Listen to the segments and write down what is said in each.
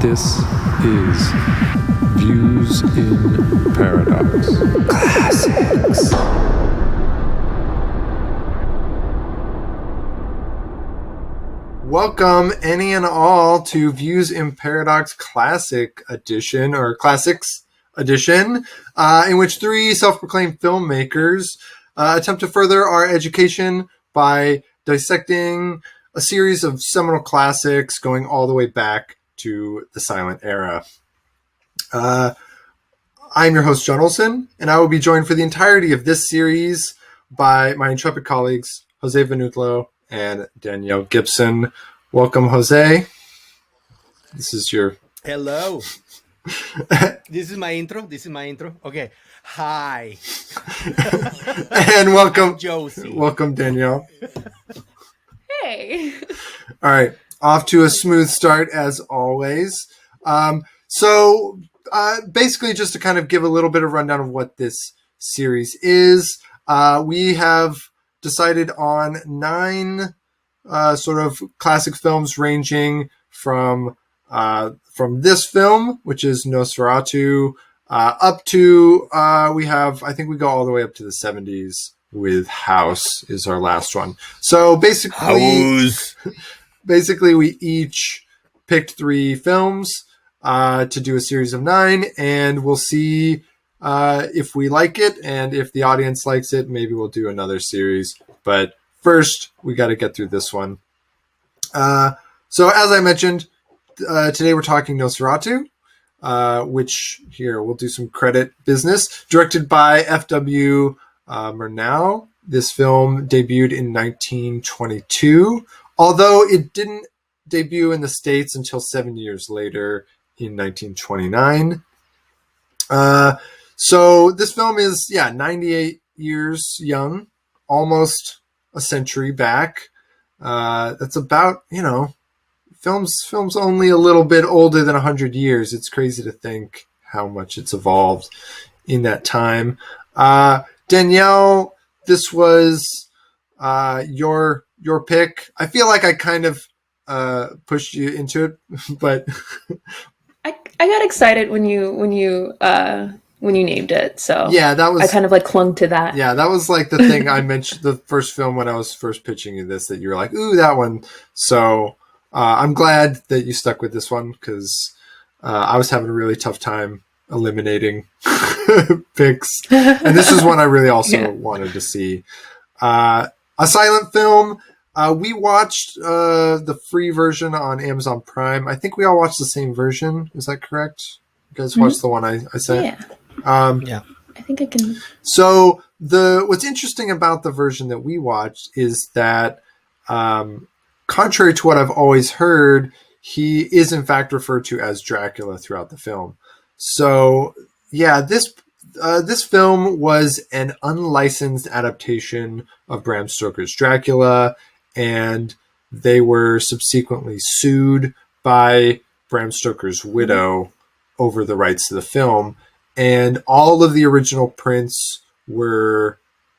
This is Views in Paradox Classics. Welcome, any and all, to Views in Paradox Classic Edition, or Classics Edition, in which three self-proclaimed filmmakers attempt to further our education by dissecting a series of seminal classics going all the way back to the silent era. I'm your host, John Olson, and I will be joined for the entirety of this series by my intrepid colleagues, Jose Venutlo and Danielle Gibson. Welcome, Jose. This is your... Hello. This is my intro. Okay. Hi. And welcome, Josie. Welcome, Danielle. Hey. All right. Off to a smooth start, as always. So basically, just to kind of give a little bit of rundown of what this series is, we have decided on 9 sort of classic films ranging from this film, which is Nosferatu, up to we go all the way up to the 70s with House is our last one. So basically we each picked 3 films to do a series of 9, and we'll see if we like it, and if the audience likes it, maybe we'll do another series. But first, we got to get through this one. So as I mentioned, today we're talking Nosferatu, which here we'll do some credit business. Directed by F.W. Murnau. This film debuted in 1922, although it didn't debut in the States until 7 years later in 1929. So this film is, 98 years young, almost a century back. That's about, film's only a little bit older than 100 years. It's crazy to think how much it's evolved in that time. Danielle, this was your pick. I feel like I kind of pushed you into it, but I got excited when you named it. So yeah, that was, I kind of like clung to that. Yeah, that was like the thing I mentioned, the first film when I was first pitching you this, that you were like, ooh, that one. So I'm glad that you stuck with this one, because I was having a really tough time eliminating picks. And this is one I really also wanted to see. A silent film. We watched the free version on Amazon Prime. I think we all watched the same version. Is that correct? You guys watched the one I sent? Yeah. I think I can. So what's interesting about the version that we watched is that, contrary to what I've always heard, he is in fact referred to as Dracula throughout the film. So yeah, this film was an unlicensed adaptation of Bram Stoker's Dracula, and they were subsequently sued by Bram Stoker's widow over the rights to the film. And all of the original prints were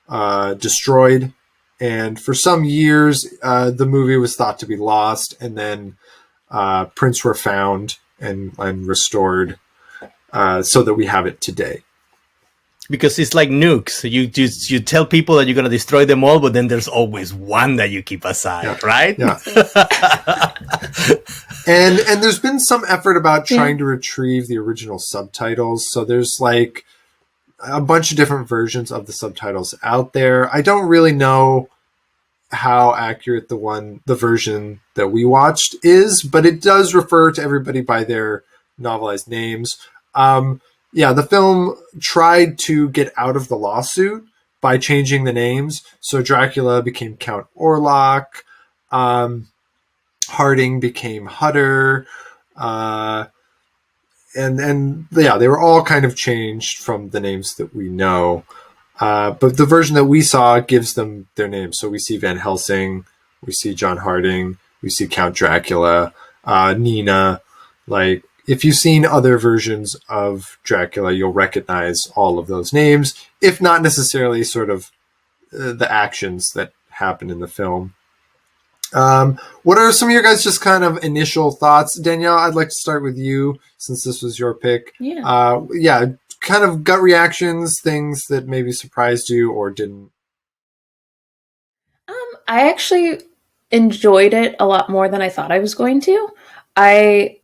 destroyed. And for some years, the movie was thought to be lost. And then prints were found and restored so that we have it today. Because it's like nukes. You tell people that you're going to destroy them all, but then there's always one that you keep aside, right? Yeah. And there's been some effort about trying to retrieve the original subtitles. So there's like a bunch of different versions of the subtitles out there. I don't really know how accurate the version that we watched is, but it does refer to everybody by their novelized names. The film tried to get out of the lawsuit by changing the names. So Dracula became Count Orlok. Harding became Hutter. They were all kind of changed from the names that we know. But the version that we saw gives them their names. So we see Van Helsing, we see John Harding, we see Count Dracula, Nina. Like, if you've seen other versions of Dracula, you'll recognize all of those names, if not necessarily sort of the actions that happen in the film. What are some of your guys' just kind of initial thoughts? Danielle, I'd like to start with you since this was your pick. Yeah. Kind of gut reactions, things that maybe surprised you or didn't. I actually enjoyed it a lot more than I thought I was going to. I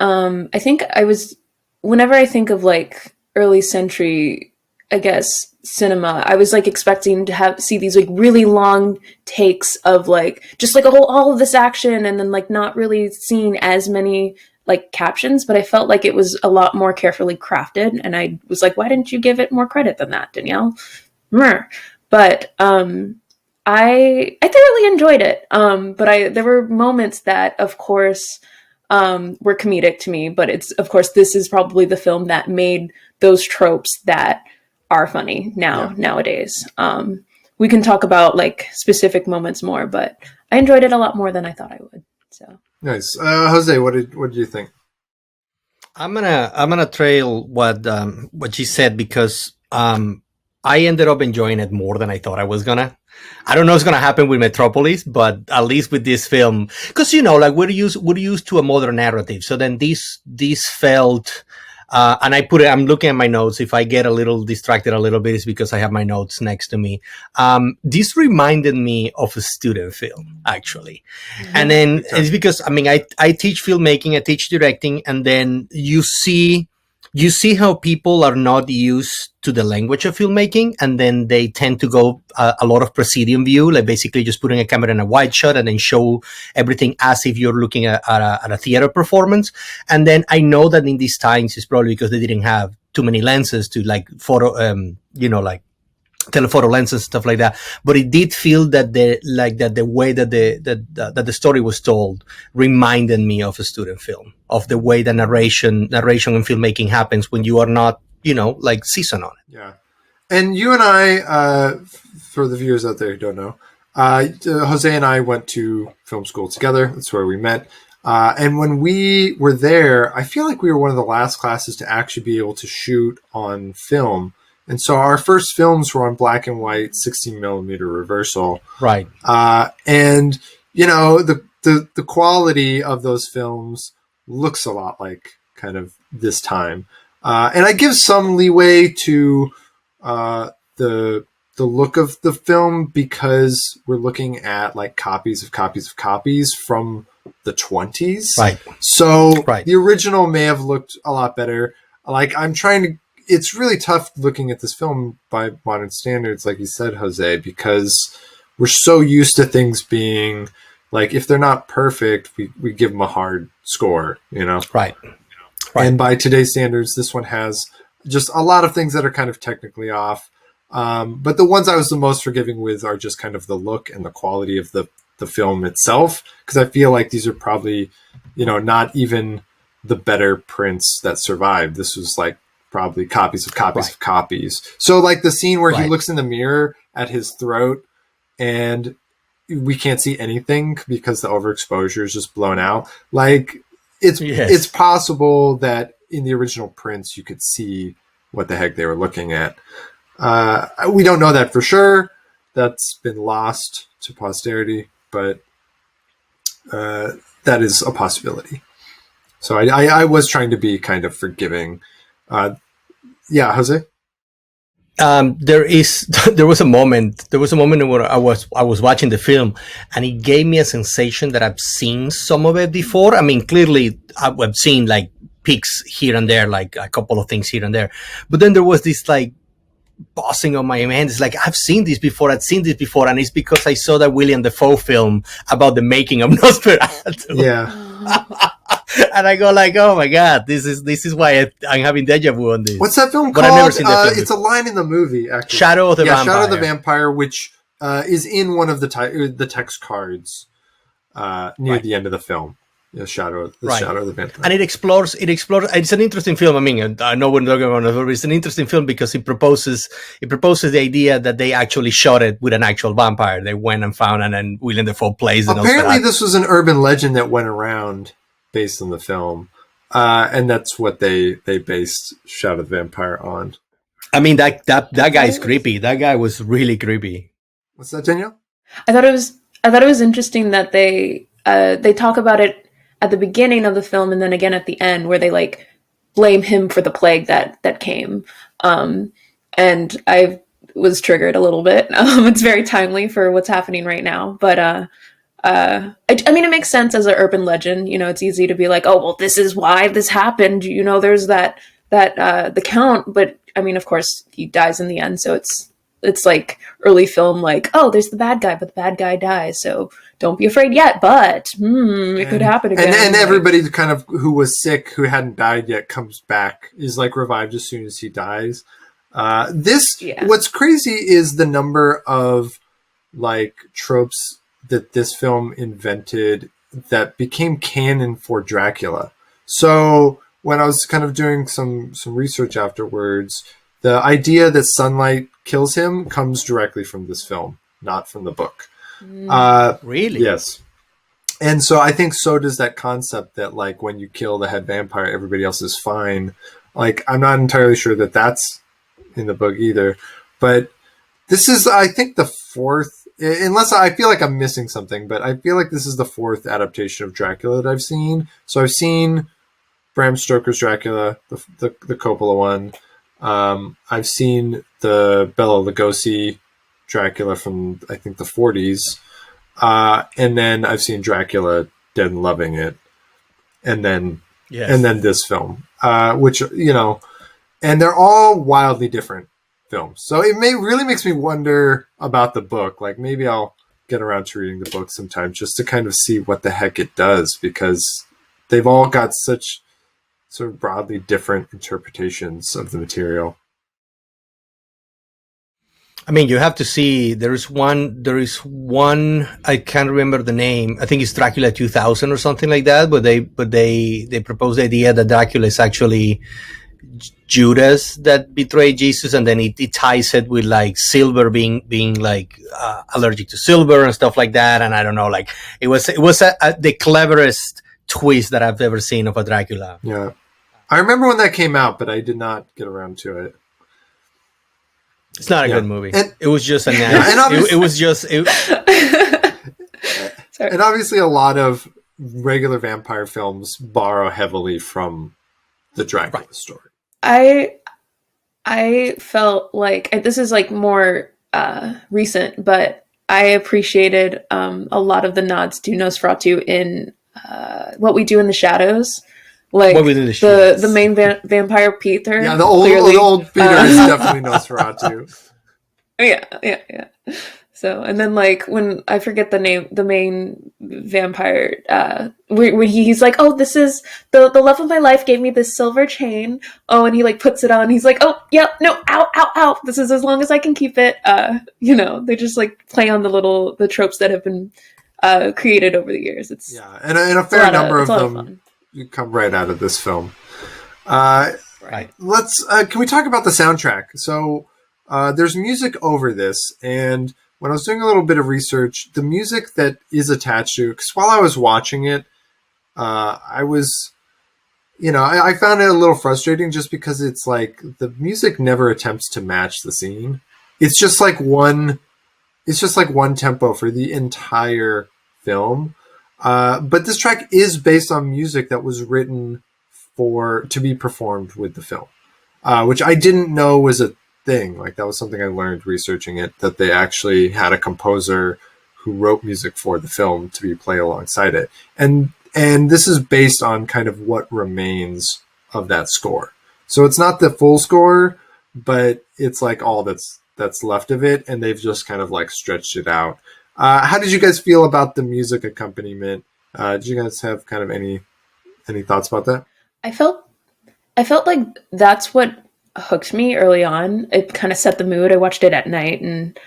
think I was whenever I think of like early century, I guess, cinema, I was like expecting to see these like really long takes of like just like all of this action and then like not really seeing as many like captions, but I felt like it was a lot more carefully crafted, and I was like, why didn't you give it more credit than that, Danielle? But I thoroughly enjoyed it. But there were moments that, of course, were comedic to me. But this is probably the film that made those tropes that are funny nowadays. We can talk about like specific moments more, but I enjoyed it a lot more than I thought I would. So Nice, Jose. What did you think? I'm gonna trail what she said because I ended up enjoying it more than I thought I was gonna. I don't know what's gonna happen with Metropolis, but at least with this film, because like we're used to a modern narrative, so then this felt. And I'm looking at my notes. If I get a little distracted a little bit, it's because I have my notes next to me. This reminded me of a student film, actually. Mm-hmm. And then it's because, I teach filmmaking, I teach directing, and then you see how people are not used to the language of filmmaking, and then they tend to go a lot of proscenium view, like basically just putting a camera in a wide shot and then show everything as if you're looking at a theater performance. And then I know that in these times it's probably because they didn't have too many lenses to like photo, like telephoto lenses and stuff like that, but it did feel that the way that the story was told reminded me of a student film, of the way the narration and filmmaking happens when you are not like seasoned on it. Yeah. And you and I, for the viewers out there who don't know, Jose and I went to film school together. That's where we met. And when we were there, I feel like we were one of the last classes to actually be able to shoot on film. And so our first films were on black and white, 16 millimeter reversal. Right. And, the quality of those films looks a lot like kind of this time. And I give some leeway to the look of the film because we're looking at like copies of copies from the 20s. Right. So the original may have looked a lot better. Like it's really tough looking at this film by modern standards, like you said, Jose, because we're so used to things being like, if they're not perfect, we give them a hard score, Right. And by today's standards, this one has just a lot of things that are kind of technically off. But the ones I was the most forgiving with are just kind of the look and the quality of the film itself, because I feel like these are probably, not even the better prints that survived. This was like probably copies of copies. So like the scene where he looks in the mirror at his throat and we can't see anything because the overexposure is just blown out. Like it's possible that in the original prints you could see what the heck they were looking at. We don't know that for sure. That's been lost to posterity, but that is a possibility. So I was trying to be kind of forgiving. Yeah, Jose. There was a moment where I was watching the film, and it gave me a sensation that I've seen some of it before. I mean, clearly I've seen like peaks here and there, like a couple of things here and there, but then there was this like bossing on my hand. It's like, I've seen this before, and it's because I saw that William Dafoe film about the making of Nosferatu. Yeah. And I go like, oh my god, this is why I'm having deja vu on this. What's that film but called? I've never seen that film it's a line in the movie, actually. Shadow of the Vampire. Shadow of the Vampire, which is in one of the text cards near the end of the film. Shadow of the Vampire. And it explores. It's an interesting film. I mean, I know we're talking about it, but it's an interesting film because it proposes the idea that they actually shot it with an actual vampire. They went and found, and then William Dafoe plays it. Apparently, this was an urban legend that went around based on the film, and that's what they based Shadow of the Vampire on. I mean, that guy's creepy. That guy was really creepy. What's that, Danielle? I thought it was interesting that they they talk about it at the beginning of the film and then again at the end, where they like blame him for the plague that came. And I was triggered a little bit. It's very timely for what's happening right now, but I mean, it makes sense as an urban legend. You know, it's easy to be like, oh, well, this is why this happened. You know, there's that the count, but I mean, of course, he dies in the end, so it's like early film, like, oh, there's the bad guy, but the bad guy dies, so don't be afraid yet. But it could happen again. And everybody kind of who was sick, who hadn't died yet, comes back, is like revived as soon as he dies. What's crazy is the number of like tropes that this film invented that became canon for Dracula. So when I was kind of doing some research afterwards, the idea that sunlight kills him comes directly from this film, not from the book. Really? Yes. And so I think so does that concept that like when you kill the head vampire, everybody else is fine. Like, I'm not entirely sure that that's in the book either, but this is, I think, the fourth, unless I feel like I'm missing something, but I feel like this is the fourth adaptation of Dracula that I've seen. So I've seen Bram Stoker's Dracula, the Coppola one. I've seen the Bela Lugosi Dracula from, I think, the 40s. And then I've seen Dracula Dead and Loving It. And then this film, which, you know, and they're all wildly different films. So it really makes me wonder about the book. Like, maybe I'll get around to reading the book sometime just to kind of see what the heck it does, because they've all got such sort of broadly different interpretations of the material. I mean, you have to see, there is one, I can't remember the name. I think it's Dracula 2000 or something like that, but they propose the idea that Dracula is actually Judas that betrayed Jesus, and then it ties it with like silver being like allergic to silver and stuff like that. And I don't know, like it was the cleverest twist that I've ever seen of a Dracula. Yeah, I remember when that came out, but I did not get around to it. It's not a good movie. And it was just a nice. And obviously, a lot of regular vampire films borrow heavily from the Dracula story. I felt like, this is like more recent, but I appreciated a lot of the nods to Nosferatu in What We Do in the Shadows. Like the main vampire Peter. Yeah, the old Peter is definitely Nosferatu. Yeah. So, and then like when I forget the name, the main vampire, when he's like, oh, this is the love of my life gave me this silver chain. Oh, and he like puts it on. He's like, oh, yep, no, ow. This is as long as I can keep it. You know, they just like play on the tropes that have been created over the years. It's and a fair number of them you come right out of this film. Right. Let's can we talk about the soundtrack? So there's music over this, and when I was doing a little bit of research, the music that is attached to, because while I was watching it, I was, you know, I found it a little frustrating just because it's like the music never attempts to match the scene. It's just like one tempo for the entire film. But this track is based on music that was written to be performed with the film, which I didn't know was a thing. Like, that was something I learned researching it, that they actually had a composer who wrote music for the film to be played alongside it. And this is based on kind of what remains of that score. So it's not the full score, but it's like all that's left of it, and they've just kind of like stretched it out. How did you guys feel about the music accompaniment? Did you guys have kind of any thoughts about that? I felt like that's what hooked me early on. It kind of set the mood. I watched it at night, and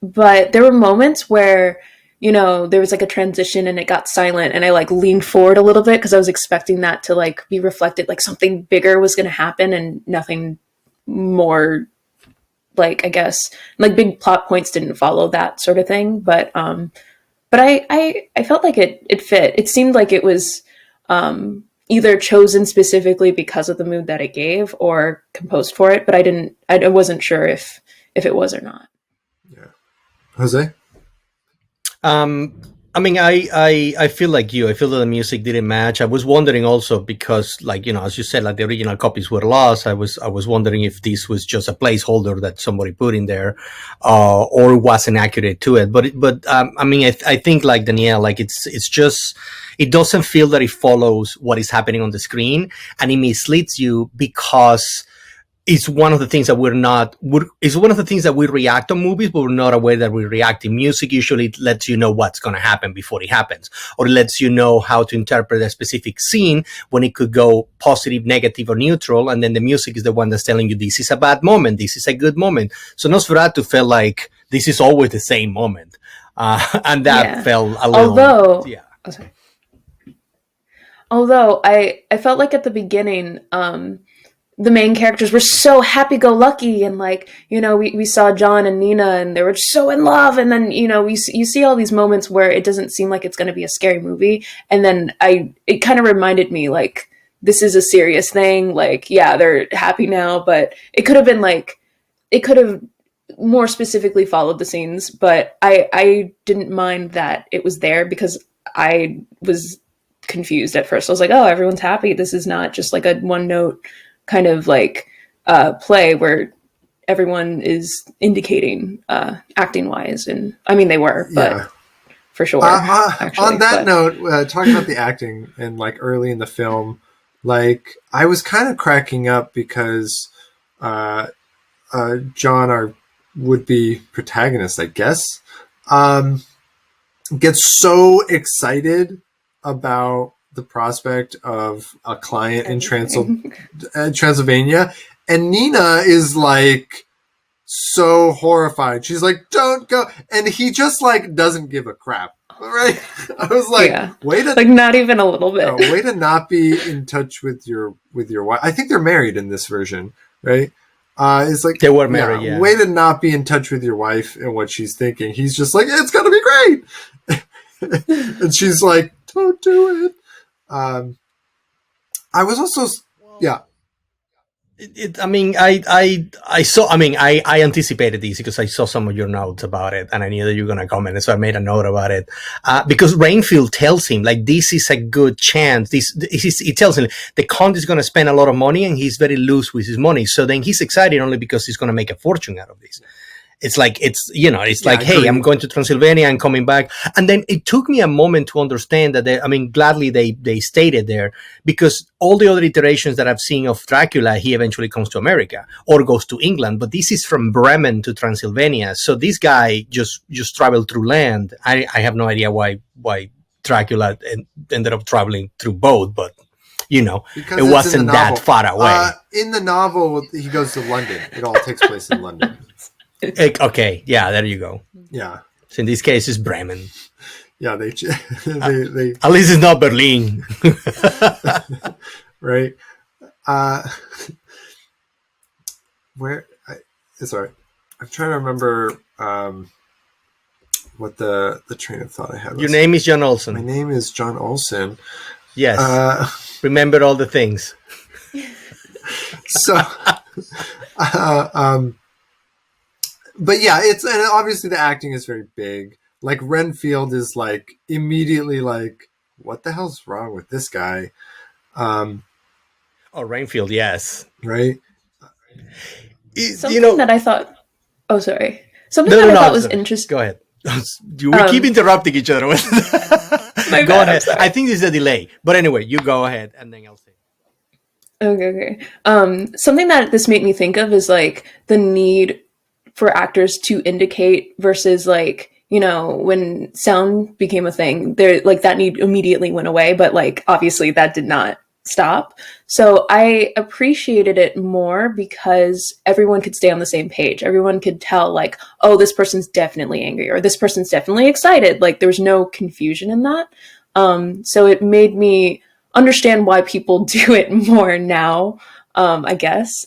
but there were moments where, you know, there was like a transition and it got silent, and I like leaned forward a little bit because I was expecting that to like be reflected, like something bigger was going to happen, and nothing more, like, I guess like big plot points didn't follow that sort of thing. But I felt like it fit. It seemed like it was either chosen specifically because of the mood that it gave or composed for it, but I wasn't sure if it was or not. Yeah. Jose? I mean, I feel like you. I feel that the music didn't match. I was wondering also because, like, you know, as you said, like the original copies were lost. I was wondering if this was just a placeholder that somebody put in there, or wasn't accurate to it. But I mean, I think like Danielle, like it's just, it doesn't feel that it follows what is happening on the screen, and it misleads you because it's one of the things that it's one of the things that we react on movies, but we're not aware that we react in music. Usually it lets you know what's going to happen before it happens, or it lets you know how to interpret a specific scene when it could go positive, negative, or neutral. And then the music is the one that's telling you this is a bad moment, this is a good moment. So Nosferatu felt like this is always the same moment. And that felt a little, oh, sorry. Although I felt like at the beginning, the main characters were so happy-go-lucky, and like, you know, we saw John and Nina and they were so in love, and then, you know, you see all these moments where it doesn't seem like it's going to be a scary movie, and then it kind of reminded me like, this is a serious thing, like, yeah, they're happy now, but it could have been like, it could have more specifically followed the scenes, but I didn't mind that it was there because I was confused at first. I was like, oh, everyone's happy, this is not just like a one-note kind of like play where everyone is indicating acting wise, and I mean they were, but for sure. Actually, on that note, talking about the acting and like early in the film, like I was kind of cracking up because John, our would-be protagonist, I guess, gets so excited about the prospect of a client in Transylvania, and Nina is like so horrified. She's like, "Don't go," and he just like doesn't give a crap. Right? I was like, "Way to like not even a little bit. Way to not be in touch with your wife." I think they're married in this version, right? It's like they were married. Yeah. Way to not be in touch with your wife and what she's thinking. He's just like, "It's gonna be great," and she's like, "Don't do it." I was also, I anticipated this because I saw some of your notes about it, and I knew that you were going to comment, and so I made a note about it. Because Rainfield tells him, like, this is a good chance. He tells him the Count is going to spend a lot of money, and he's very loose with his money. So then he's excited only because he's going to make a fortune out of this. It's like, hey, I'm going to Transylvania and coming back. And then it took me a moment to understand that gladly they stated there, because all the other iterations that I've seen of Dracula, he eventually comes to America or goes to England. But this is from Bremen to Transylvania. So this guy just traveled through land. I have no idea why Dracula ended up traveling through boat, but you know, because it wasn't that far away. In the novel, he goes to London. It all takes place in London. Okay, yeah, there you go. Yeah. So in this case, it's Bremen. Yeah, they at least it's not Berlin, right? It's all right. I'm trying to remember what the train of thought I had was. Your name is John Olsen. My name is John Olsen. Yes. Remember all the things. So, but yeah, and obviously the acting is very big. Like Renfield is like immediately like, what the hell's wrong with this guy? Renfield, yes, right. Something that I thought. Oh, sorry. Something that I thought was interesting. Go ahead. We keep interrupting each other. Go ahead. I think there's a delay, but anyway, you go ahead, and then I'll say. Okay. Something that this made me think of is like the need for actors to indicate versus like, you know, when sound became a thing, there like that need immediately went away, but like obviously that did not stop. So I appreciated it more because everyone could stay on the same page. Everyone could tell like, oh, this person's definitely angry or this person's definitely excited. Like there was no confusion in that. So it made me understand why people do it more now, I guess.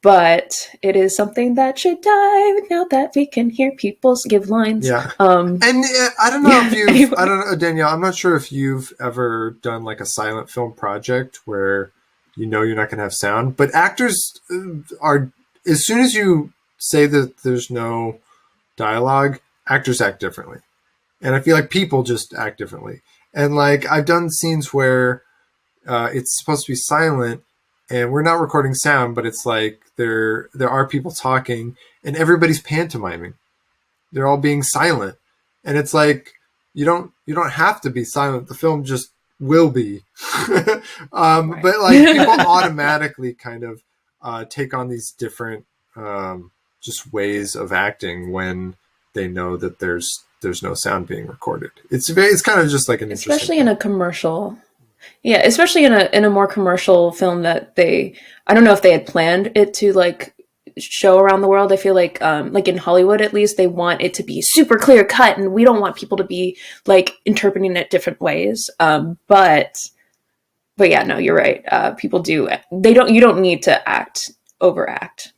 But it is something that should die now that we can hear people give lines. Yeah. And I don't know if I don't know, Danielle, I'm not sure if you've ever done like a silent film project where you know you're not going to have sound, but actors are, as soon as you say that there's no dialogue, actors act differently. And I feel like people just act differently. And like I've done scenes where it's supposed to be silent and we're not recording sound, but it's like there are people talking and everybody's pantomiming. They're all being silent. And it's like you don't have to be silent. The film just will be. Right. But like people automatically kind of take on these different just ways of acting when they know that there's no sound being recorded. It's kind of just like an interesting especially in a commercial. Yeah, especially in a more commercial film that I don't know if they had planned it to like show around the world. I feel like in Hollywood at least, they want it to be super clear cut, and we don't want people to be like interpreting it different ways. But yeah, no, you're right. People do. You don't need to overact,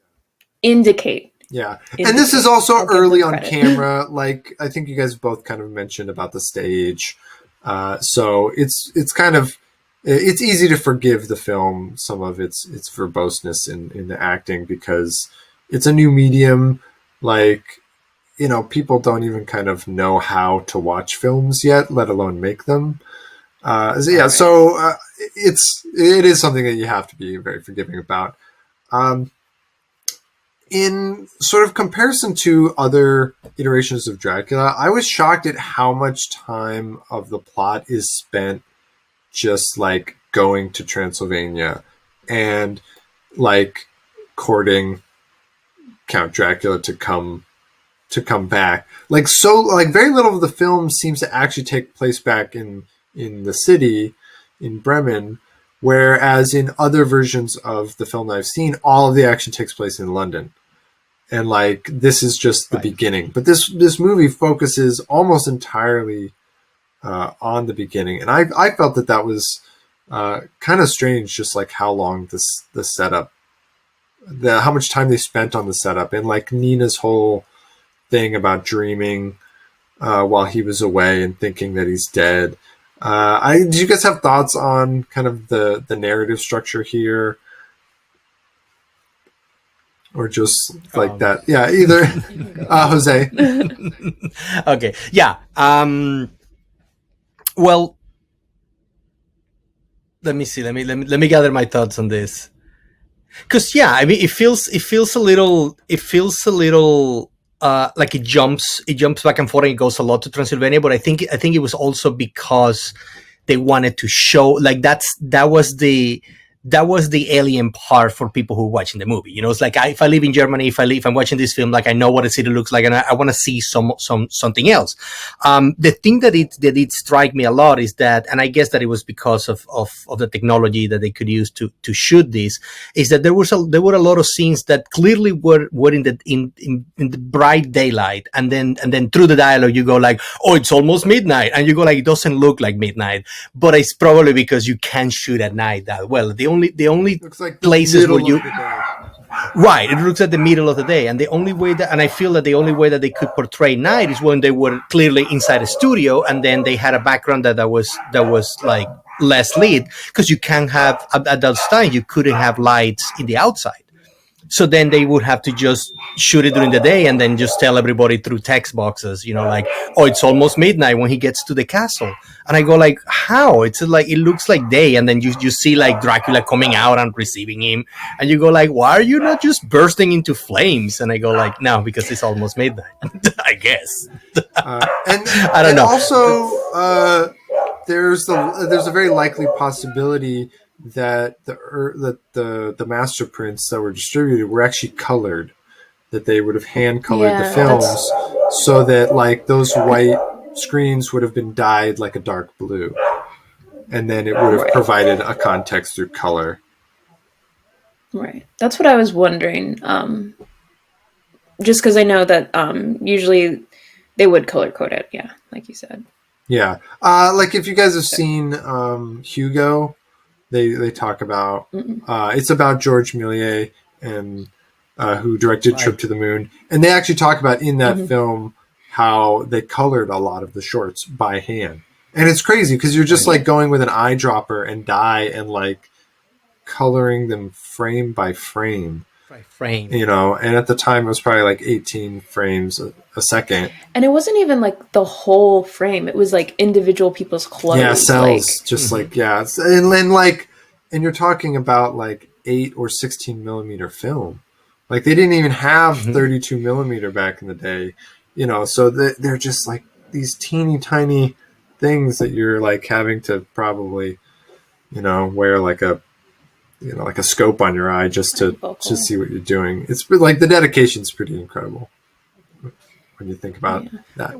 indicate. Yeah. And this is also early on camera. Like I think you guys both kind of mentioned about the stage. So it's kind of, it's easy to forgive the film some of its verboseness in the acting because it's a new medium. Like, you know, people don't even kind of know how to watch films yet, let alone make them. So it is something that you have to be very forgiving about. In sort of comparison to other iterations of Dracula, I was shocked at how much time of the plot is spent just like going to Transylvania and like courting Count Dracula to come back. Like so, like very little of the film seems to actually take place back in the city in Bremen, whereas in other versions of the film that I've seen, all of the action takes place in London. And like this is just the beginning, but this movie focuses almost entirely on the beginning, and I felt that was kind of strange, just like how long the setup, how much time they spent on the setup, and like Nina's whole thing about dreaming while he was away and thinking that he's dead. Do you guys have thoughts on kind of the narrative structure here? Or just like that. Yeah, either. Jose. Okay. Yeah. Well, let me see. Let me gather my thoughts on this. Because yeah, I mean, it feels a little like it jumps back and forth and it goes a lot to Transylvania. But I think it was also because they wanted to show like that was the alien part for people who are watching the movie. You know, it's like if I live in Germany, if I'm watching this film, like I know what a city looks like, and I want to see something else. The thing that it struck me a lot is that, and I guess that it was because of the technology that they could use to shoot this, is that there were a lot of scenes that clearly were in the bright daylight, and then through the dialogue you go like, oh, it's almost midnight, and you go like, it doesn't look like midnight, but it's probably because you can't shoot at night that well. The only looks like places where you right, it looks at the middle of the day, and the only way that, and I feel that the only way that they could portray night is when they were clearly inside a studio, and then they had a background that was like less lit, because you can't have at that time you couldn't have lights in the outside. So then they would have to just shoot it during the day and then just tell everybody through text boxes, you know, like, oh, it's almost midnight when he gets to the castle. And I go like, how? It's like, it looks like day. And then you see like Dracula coming out and receiving him. And you go like, why are you not just bursting into flames? And I go like, no, because it's almost midnight, I guess. And I don't know. Also, there's a very likely possibility that the master prints that were distributed were actually colored, that they would have hand colored the films so that like those white screens would have been dyed like a dark blue, and then it would have provided a context through color. Right. That's what I was wondering. Just because I know that usually they would color code it. Yeah, like you said. Yeah. Like if you guys have seen Hugo, they talk about it's about George Méliès and who directed Trip to the Moon, and they actually talk about in that film how they colored a lot of the shorts by hand, and it's crazy because you're just like going with an eyedropper and dye and like coloring them frame by frame. Right, frame. And at the time it was probably like 18 frames a second. And it wasn't even like the whole frame. It was like individual people's clothes. Yeah, cells. Like, just like, yeah. And you're talking about like 8 or 16 millimeter film. Like they didn't even have 32 millimeter back in the day, so they're just like these teeny tiny things that you're like having to probably, wear like a scope on your eye just to see what you're doing. It's like the dedication's pretty incredible when you think about that. I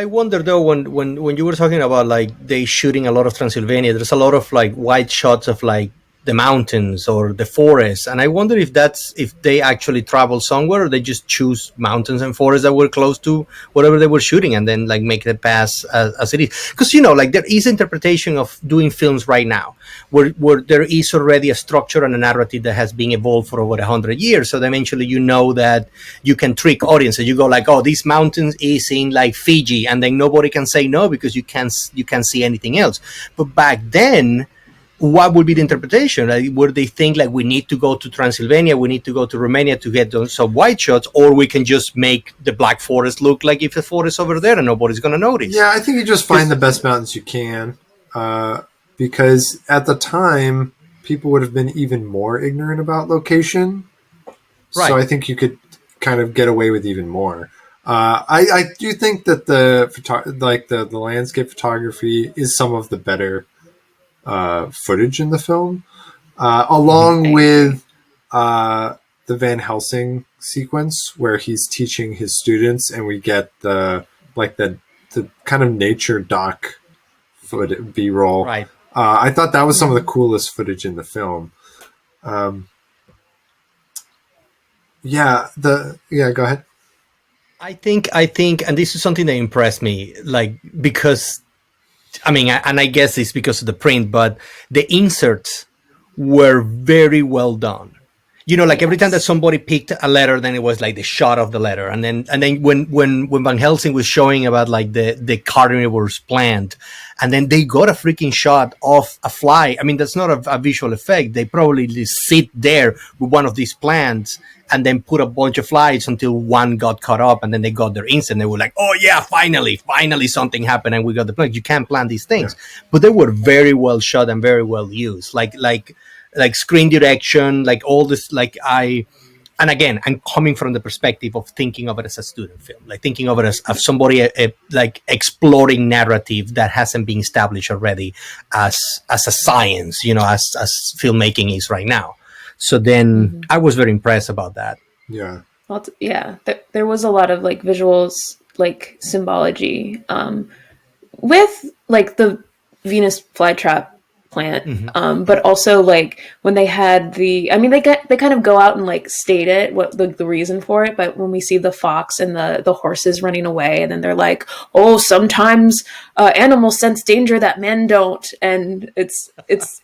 wonder though, when you were talking about like they shooting a lot of Transylvania, there's a lot of like wide shots of like the mountains or the forest, and I wonder if they actually travel somewhere, or they just choose mountains and forests that were close to whatever they were shooting and then like make it pass as it is. Because like there is interpretation of doing films right now where there is already a structure and a narrative that has been evolved for over 100 years, so eventually that you can trick audiences. You go like, oh, these mountains is in like Fiji, and then nobody can say no because you can't see anything else. But back then, what would be the interpretation? Like, would they think like we need to go to Transylvania, we need to go to Romania to get some wide shots, or we can just make the Black Forest look like if the forest over there and nobody's going to notice? Yeah, I think you just find the best mountains you can, because at the time people would have been even more ignorant about location. Right. So I think you could kind of get away with even more. I do think that the landscape photography is some of the better footage in the film, along with the Van Helsing sequence where he's teaching his students, and we get the kind of nature doc B-roll. Right. I thought that was some of the coolest footage in the film. Go ahead. I think, and this is something that impressed me, like, because, I mean, and I guess it's because of the print, but the inserts were very well done. Like every time that somebody picked a letter, then it was like the shot of the letter. And then when Van Helsing was showing about like the carnivorous plant, and then they got a freaking shot of a fly. I mean, that's not a visual effect. They probably just sit there with one of these plants and then put a bunch of flies until one got caught up, and then they got their instant. They were like, oh yeah, finally something happened and we got the plant. You can't plan these things. Yeah. But they were very well shot and very well used. Like screen direction, like all this, and again, I'm coming from the perspective of thinking of it as a student film, like thinking of it as somebody like exploring narrative that hasn't been established already as a science, as filmmaking is right now. So then I was very impressed about that. Yeah. Well, there was a lot of like visuals, like symbology, with like the Venus flytrap plant, but also like when they had they kind of go out and like state it, what the reason for it, but when we see the fox and the horses running away, and then they're like, oh, sometimes animals sense danger that men don't, and it's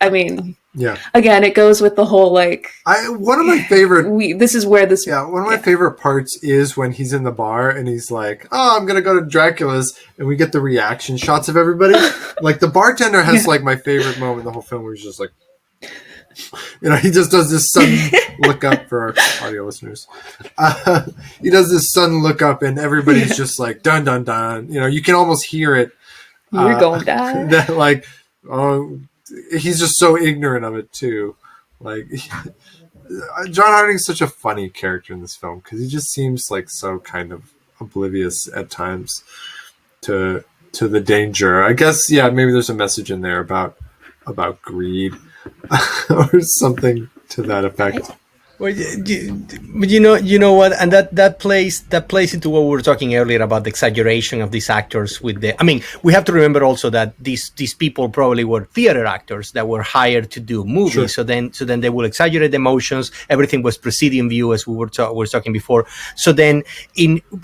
I mean, yeah, again, it goes with the whole like one of my favorite one of my favorite parts is when he's in the bar and he's like, oh, I'm gonna go to Dracula's, and we get the reaction shots of everybody. Like the bartender has like my favorite moment in the whole film where he's just like, he just does this sudden look up for our audio listeners. He does this sudden look up and everybody's just like dun dun dun. You can almost hear it. You're going down. That like, oh, he's just so ignorant of it too. Like John Harding is such a funny character in this film because he just seems like so kind of oblivious at times to the danger. I guess, yeah, maybe there's a message in there about greed or something to that effect. Well, but you know what, and that plays into what we were talking earlier about the exaggeration of these actors. I mean, we have to remember also that these people probably were theater actors that were hired to do movies. Sure. So then they will exaggerate the emotions. Everything was preceding view, as we were talking before. So then,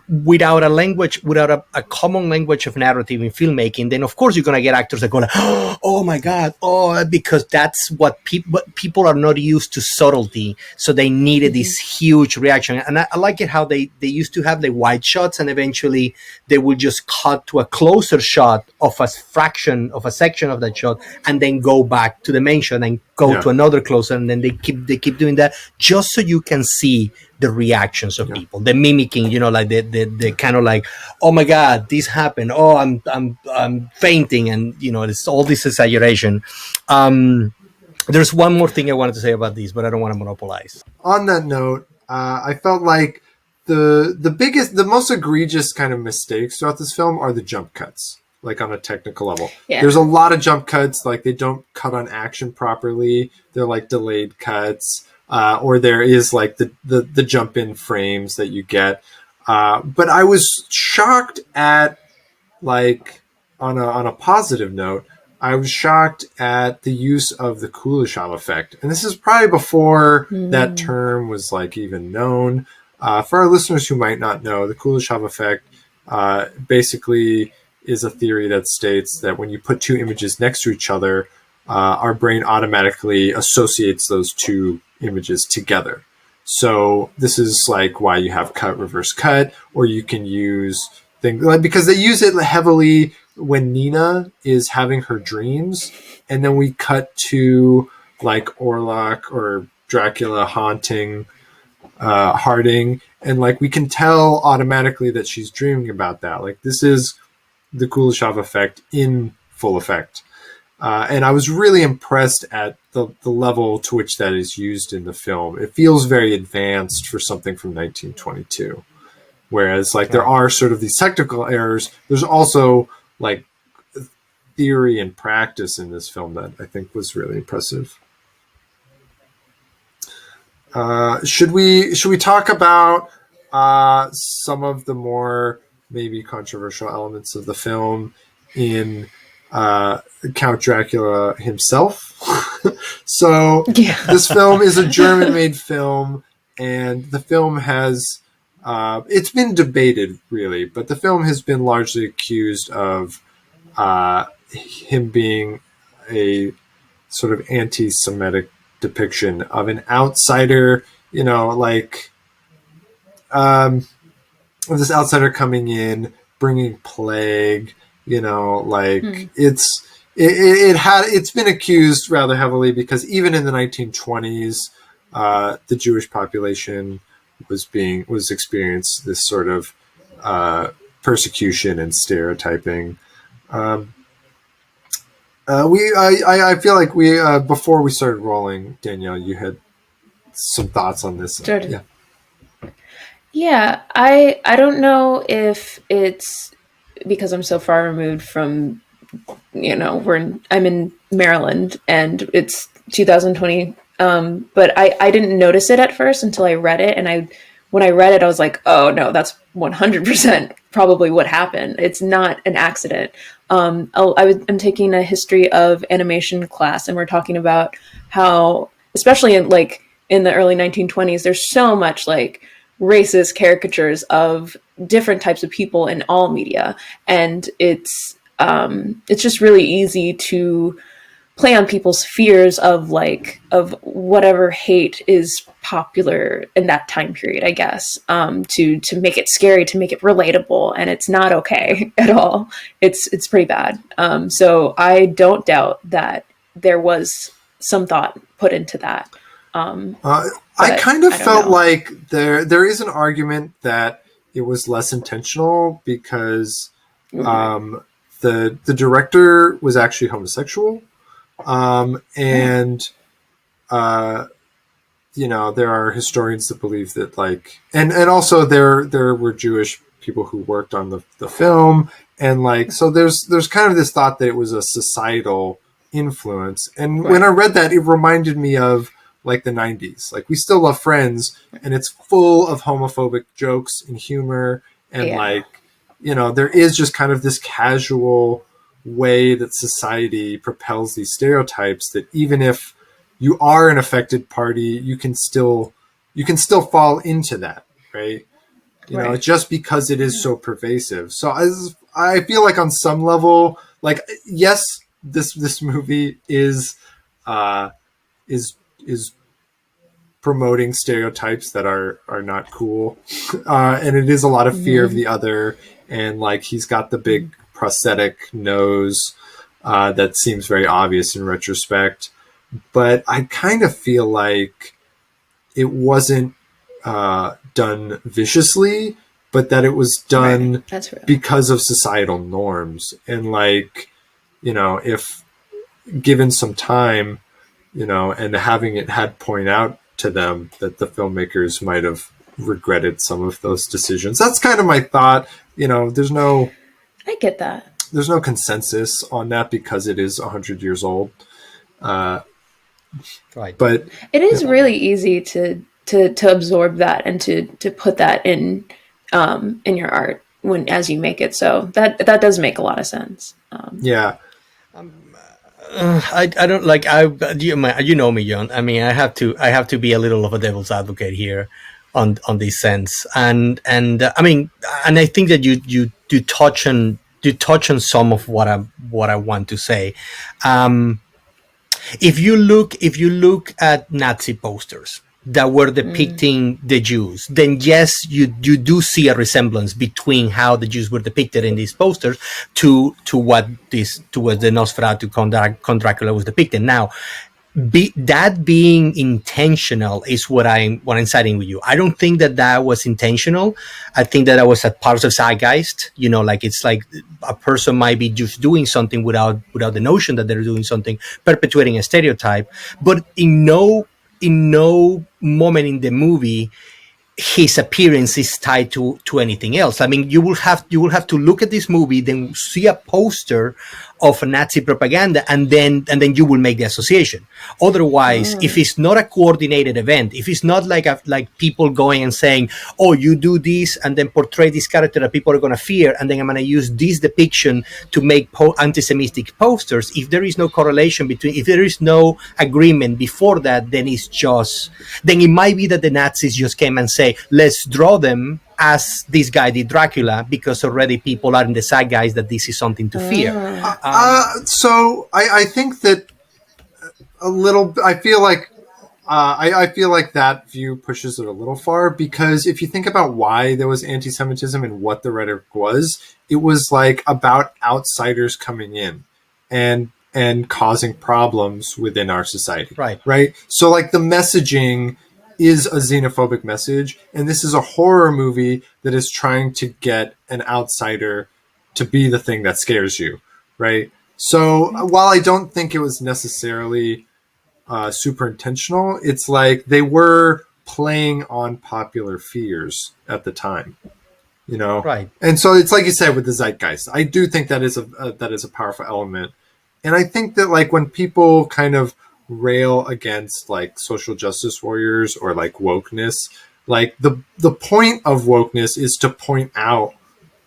without a common language of narrative in filmmaking, then of course you're gonna get actors that go like, oh my god, because that's what people are not used to subtlety. So they needed this huge reaction. And I like it how they used to have the wide shots, and eventually they would just cut to a closer shot of a fraction of a section of that shot, and then go back to the main shot and go to another closer, and then they keep doing that just so you can see the reactions of people, the mimicking, like the kind of like, oh my God, this happened, oh I'm fainting, and it's all this exaggeration. There's one more thing I wanted to say about these, but I don't want to monopolize. On that note, I felt like the most egregious kind of mistakes throughout this film are the jump cuts, like on a technical level. Yeah. There's a lot of jump cuts, like they don't cut on action properly. They're like delayed cuts, or there is like the jump in frames that you get. But I was shocked at, like, on a positive note, I was shocked at the use of the Kuleshov effect. And this is probably before that term was like even known. For our listeners who might not know, the Kuleshov effect basically is a theory that states that when you put two images next to each other, our brain automatically associates those two images together. So this is like why you have cut, reverse cut, or you can use things like, because they use it heavily when Nina is having her dreams, and then we cut to like Orlok or Dracula haunting Harding, and like we can tell automatically that she's dreaming about that. Like this is the Kuleshov effect in full effect. And I was really impressed at the level to which that is used in the film. It feels very advanced for something from 1922. Whereas like there are sort of these technical errors, there's also like theory and practice in this film that I think was really impressive. Should we talk about some of the more maybe controversial elements of the film in Count Dracula himself? So this film is a German-made film, and the film has it's been debated, really, but the film has been largely accused of him being a sort of anti-Semitic depiction of an outsider, like this outsider coming in, bringing plague, it's been accused rather heavily because even in the 1920s, the Jewish population was experienced this sort of persecution and stereotyping. I feel like we before we started rolling, Danielle, you had some thoughts on this. Sure. Yeah, I don't know if it's because I'm so far removed from, I'm in Maryland and it's 2020. But I didn't notice it at first until I read it. And when I read it, I was like, oh no, that's 100% probably what happened. It's not an accident. I'm taking a history of animation class, and we're talking about how, especially in the early 1920s, there's so much like racist caricatures of different types of people in all media. And it's just really easy to play on people's fears of whatever hate is popular in that time period, I guess, to make it scary, to make it relatable. And it's not okay at all. It's pretty bad. So I don't doubt that there was some thought put into that. I kind of felt like there is an argument that it was less intentional because the director was actually homosexual. There are historians that believe that and also there were Jewish people who worked on the film, and so there's kind of this thought that it was a societal influence. And when I read that, it reminded me of the 90s. We Still Love Friends, and it's full of homophobic jokes and humor, and there is just kind of this casual way that society propels these stereotypes that even if you are an affected party, you can still fall into that, right? Just because it is so pervasive. So I feel like on some level, yes, this movie is promoting stereotypes that are not cool, and it is a lot of fear of the other, and like he's got the big prosthetic nose that seems very obvious in retrospect, but I kind of feel like it wasn't done viciously, but that it was done because of societal norms, and like, you know, if given some time, you know, and having it had point out to them that the filmmakers might have regretted some of those decisions. That's kind of my thought. You know, I get that. There's no consensus on that because it is 100 years old. Right. But it is really easy to absorb that and to put that in your art as you make it. So that does make a lot of sense. Yeah. I don't like you know me, John. I mean, I have to be a little of a devil's advocate here on this sense, and I mean, and I think that you touch on some of what I want to say. If you look at Nazi posters that were depicting the Jews, then yes, you do see a resemblance between how the Jews were depicted in these posters to what the Nosferatu Count Dracula was depicted. Now, that being intentional is what I'm siding with you. I don't think that was intentional. I think that was a part of zeitgeist. You know, like it's like a person might be just doing something without the notion that they're doing something, perpetuating a stereotype. But in no moment in the movie his appearance is tied to anything else. I mean, you will have to look at this movie, then see a poster of Nazi propaganda, and then you will make the association. Otherwise, if it's not a coordinated event, if it's not like people going and saying, "Oh, you do this and then portray this character that people are going to fear, and then I'm going to use this depiction to make anti-Semitic posters," if there is no correlation if there is no agreement before that, then it might be that the Nazis just came and say, "Let's draw them as this guy did Dracula," because already people are in the zeitgeist that this is something to fear. So I think that a little. I feel like that view pushes it a little far, because if you think about why there was anti-Semitism and what the rhetoric was, it was like about outsiders coming in and causing problems within our society. Right. So like the messaging is a xenophobic message, and this is a horror movie that is trying to get an outsider to be the thing that scares you, right? So while I don't think it was necessarily super intentional, it's like they were playing on popular fears at the time, you know? Right. And so it's like you said with the zeitgeist. I do think that is a powerful element. And I think that like when people kind of rail against like social justice warriors or like wokeness, like the point of wokeness is to point out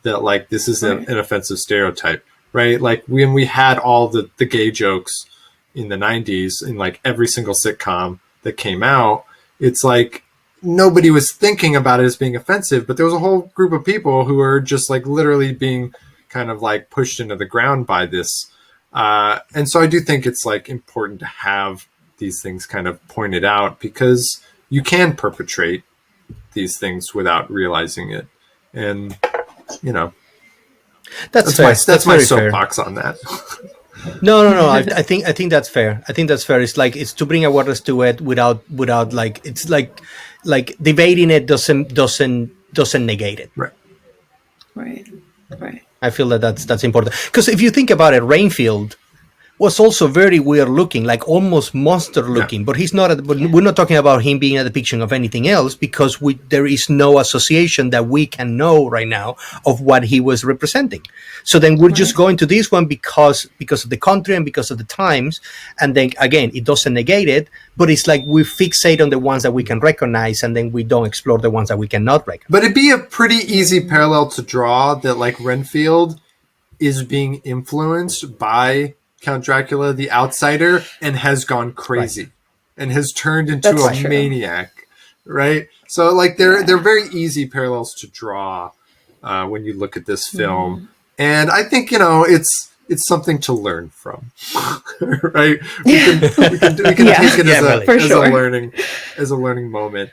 that like this is an offensive stereotype, right? Like when we had all the gay jokes in the 90s in like every single sitcom that came out, it's like nobody was thinking about it as being offensive, but there was a whole group of people who are just like literally being kind of like pushed into the ground by this. And so I do think it's like important to have these things kind of pointed out, because you can perpetrate these things without realizing it. And, you know, that's my soapbox on that. No. I think that's fair. I think that's fair. It's like, it's to bring awareness to it without like, it's like debating it doesn't negate it. Right. I feel that's important, because if you think about it, Rainfield was also very weird looking, like almost monster looking, but he's not. But we're not talking about him being a depiction of anything else, because there is no association that we can know right now of what he was representing. So then we're just going to this one because of the country and because of the times, and then again it doesn't negate it, but it's like we fixate on the ones that we can recognize, and then we don't explore the ones that we cannot recognize. But it'd be a pretty easy parallel to draw that like Renfield is being influenced by Count Dracula the Outsider and has gone crazy and has turned into a maniac, right? So like they're very easy parallels to draw when you look at this film. And I think, you know, it's something to learn from, right? We can take it as a learning. as a learning moment.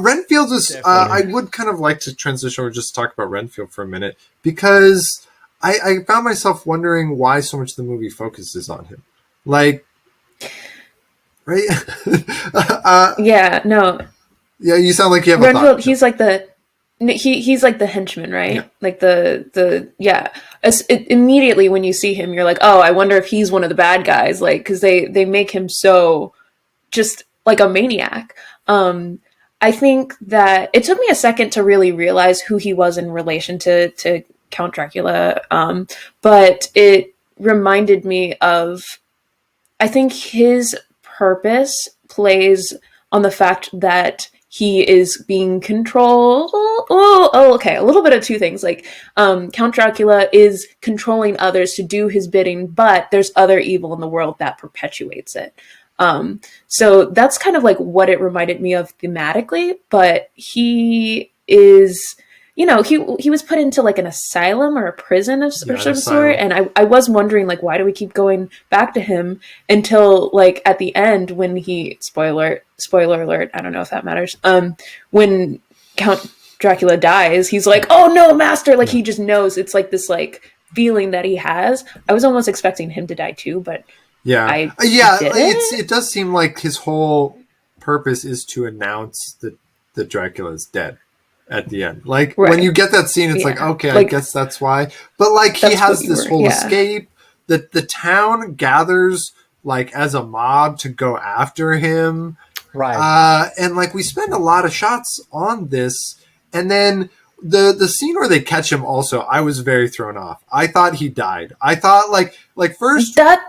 Renfield was. I would kind of like to transition or just talk about Renfield for a minute because I found myself wondering why so much of the movie focuses on him, like, right? Yeah, no. Yeah, you sound like you have Renfield, a thought. he's like the henchman, right? Yeah. Like immediately when you see him, you're like, oh, I wonder if he's one of the bad guys, like, because they make him so just like a maniac. I think that it took me a second to really realize who he was in relation to Count Dracula, but it reminded me of, I think his purpose plays on the fact that he is being controlled. Okay. A little bit of two things. Like, Count Dracula is controlling others to do his bidding, but there's other evil in the world that perpetuates it. So that's kind of like what it reminded me of thematically, but he is, he was put into like an asylum or a prison of some sort. And I was wondering, like, why do we keep going back to him until like at the end when spoiler alert, I don't know if that matters. When Count Dracula dies, he's like, oh no, master. Like, he just knows. It's like this like feeling that he has. I was almost expecting him to die too, but it does seem like his whole purpose is to announce that Dracula is dead at the end. Like, when you get that scene, it's like, okay, like, I guess that's why. But like, he has this whole escape. That the town gathers like as a mob to go after him. Right. And like, we spend a lot of shots on this, and then the scene where they catch him also, I was very thrown off. I thought he died. I thought like first right,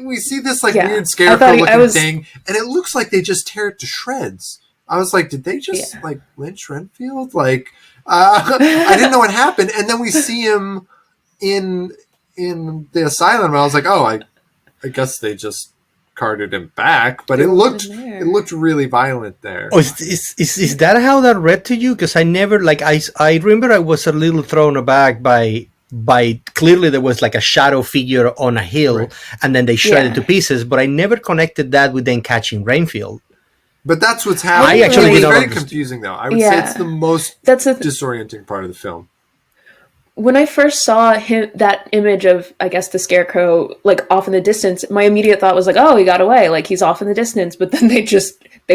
we see this like weird scarecrow looking thing, and it looks like they just tear it to shreds. I was like, did they just like lynch Renfield? Like, I didn't know what happened, and then we see him in the asylum, and I was like, oh, I guess they just carted him back, but it looked really violent there. Oh, is that how that read to you? Because I never I remember I was a little thrown aback by clearly there was like a shadow figure on a hill, and then they shredded to pieces, but I never connected that with them catching Renfield. But that's what's happening. It's very confusing, though. I would say it's the most disorienting part of the film. When I first saw that image of, I guess, the scarecrow like off in the distance, my immediate thought was like, oh, he got away, like he's off in the distance. But then they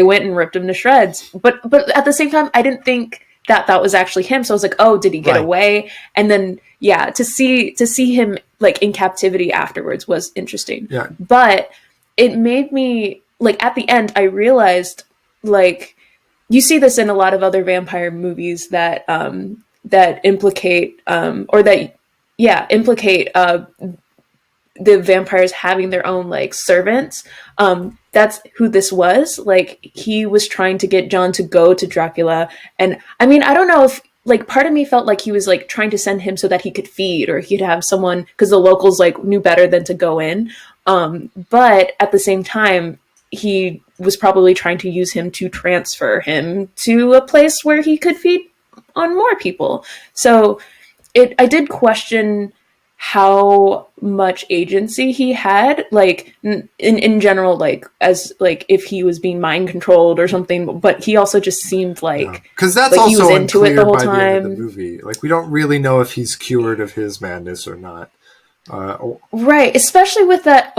went and ripped him to shreds. But at the same time, I didn't think that was actually him. So I was like, oh, did he get away? And then to see him like in captivity afterwards was interesting. Yeah. But it made me like, at the end, I realized, like, you see this in a lot of other vampire movies that implicate the vampires having their own like servants. That's who this was. Like, he was trying to get John to go to Dracula, and I mean, I don't know if, like, part of me felt like he was like trying to send him so that he could feed, or he'd have someone, because the locals like knew better than to go in. But at the same time, he was probably trying to use him to transfer him to a place where he could feed on more people. So I did question how much agency he had, like in general, like as like if he was being mind controlled or something. But he also just seemed like, because that's like also he was into it the whole time. The end of the movie, like, we don't really know if he's cured of his madness or not. Right, especially with that.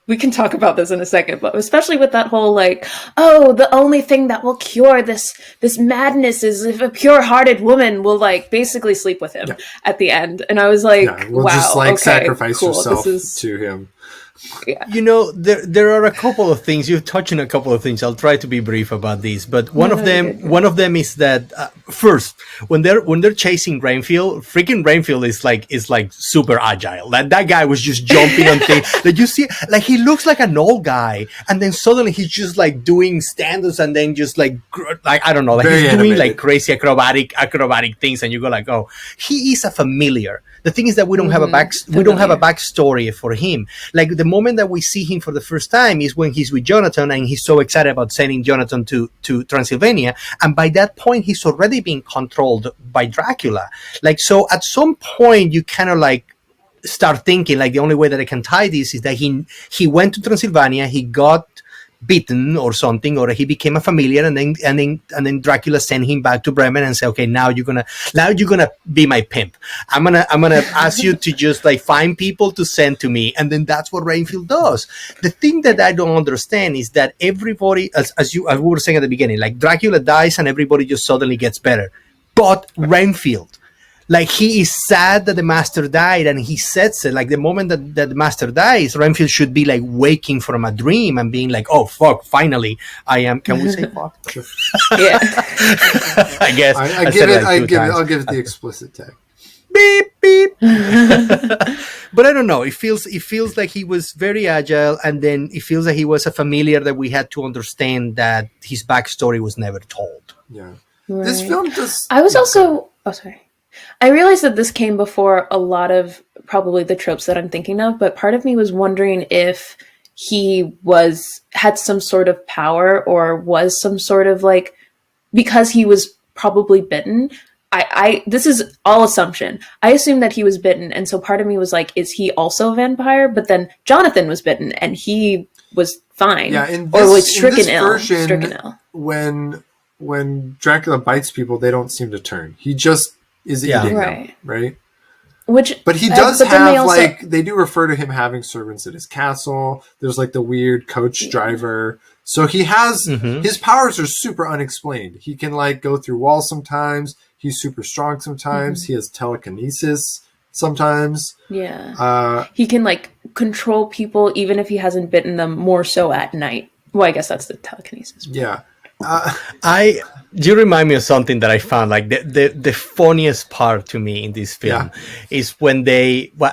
We can talk about this in a second, but especially with that whole like, oh, the only thing that will cure this madness is if a pure-hearted woman will like basically sleep with him at the end. And I was like, we'll wow, just like sacrifice yourself to him. Yeah. You know, there are a couple of things. You've touched on a couple of things. I'll try to be brief about these, but one of them is that first, when they're chasing Renfield, freaking Renfield is like super agile. That guy was just jumping on things that you see, like, he looks like an old guy, and then suddenly he's just like doing stand-ups, and then just like I don't know, like he's doing like crazy acrobatic things, and you go like, oh, he is a familiar. The thing is that we don't have a backstory for him. Like, the moment that we see him for the first time is when he's with Jonathan, and he's so excited about sending Jonathan to Transylvania. And by that point, he's already being controlled by Dracula. Like, so at some point, you kind of like start thinking, like, the only way that I can tie this is that he went to Transylvania, he got bitten or something, or he became a familiar, and then Dracula sent him back to Bremen and said, okay, now you're gonna be my pimp. I'm gonna ask you to just like find people to send to me, and then that's what Renfield does. The thing that I don't understand is that everybody, as we were saying at the beginning, like Dracula dies and everybody just suddenly gets better, but Renfield, like, he is sad that the master died, and he says it. Like, the moment that the master dies, Renfield should be like waking from a dream and being like, "Oh fuck, finally I am." Can we say fuck? Yeah. I guess I'll give it the explicit tag. Beep beep. But I don't know. It feels like he was very agile, and then it feels like he was a familiar that we had to understand that his backstory was never told. Yeah, Right. this film does. I was also. Oh, sorry. I realized that this came before a lot of probably the tropes that I'm thinking of, but part of me was wondering if he had some sort of power, or was some sort of like, because he was probably bitten. I this is all assumption. I assumed that he was bitten, and so part of me was like, is he also a vampire? But then Jonathan was bitten, and he was fine. Yeah, or was stricken version, ill. When Dracula bites people, they don't seem to turn. He just is eating them, right? But he does have they do refer to him having servants at his castle. There's like the weird coach driver. So he has his powers are super unexplained. He can like go through walls sometimes. He's super strong sometimes. He has telekinesis sometimes. Yeah. He can like control people even if he hasn't bitten them, more so at night. Well, I guess that's the telekinesis. Yeah. You remind me of something that I found, like the funniest part to me in this film is when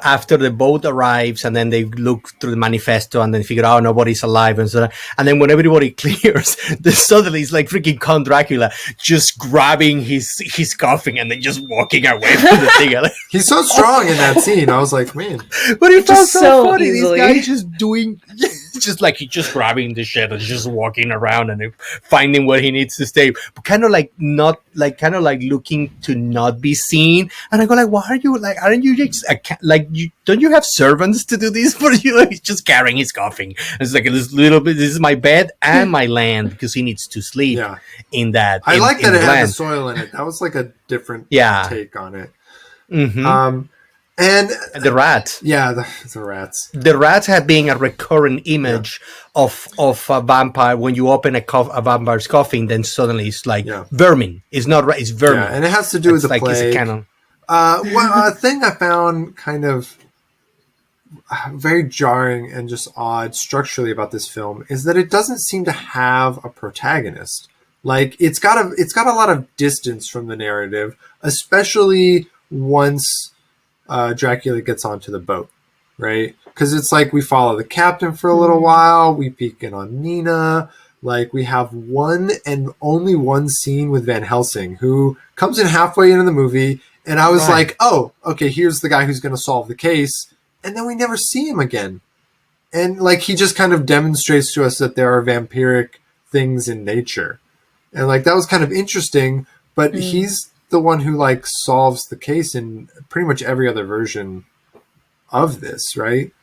after the boat arrives and then they look through the manifesto and then figure out nobody's alive and so on, and then when everybody clears, then suddenly it's like freaking Count Dracula just grabbing his coffin and then just walking away from the thing. He's so strong in that scene. I was like, man, but it felt so funny. Easily. This guy just doing. Just like he's just grabbing the shit and just walking around and finding where he needs to stay, but kind of like not like kind of like looking to not be seen. And I go like, why are you like? Aren't you just like you? Don't you have servants to do this for you? He's just carrying his coffin. It's like this little bit. This is my bed and my land because he needs to sleep in that. I like that it had the soil in it. That was like a different take on it. Mm-hmm. And the rat. Yeah, the rats. The rats have been a recurring image of a vampire. When you open a vampire's coffin, then suddenly it's like vermin. It's not right. It's vermin. Yeah, and it has to do with the plague. It's a canon. One thing I found kind of very jarring and just odd structurally about this film is that it doesn't seem to have a protagonist. Like it's got a lot of distance from the narrative, especially once Dracula gets onto the boat, right? Because it's like we follow the captain for a little while, we peek in on Nina, like we have one and only one scene with Van Helsing, who comes in halfway into the movie, and I was like, oh, okay, here's the guy who's going to solve the case, and then we never see him again. And like he just kind of demonstrates to us that there are vampiric things in nature. And like that was kind of interesting, but he's the one who like solves the case in pretty much every other version of this, right?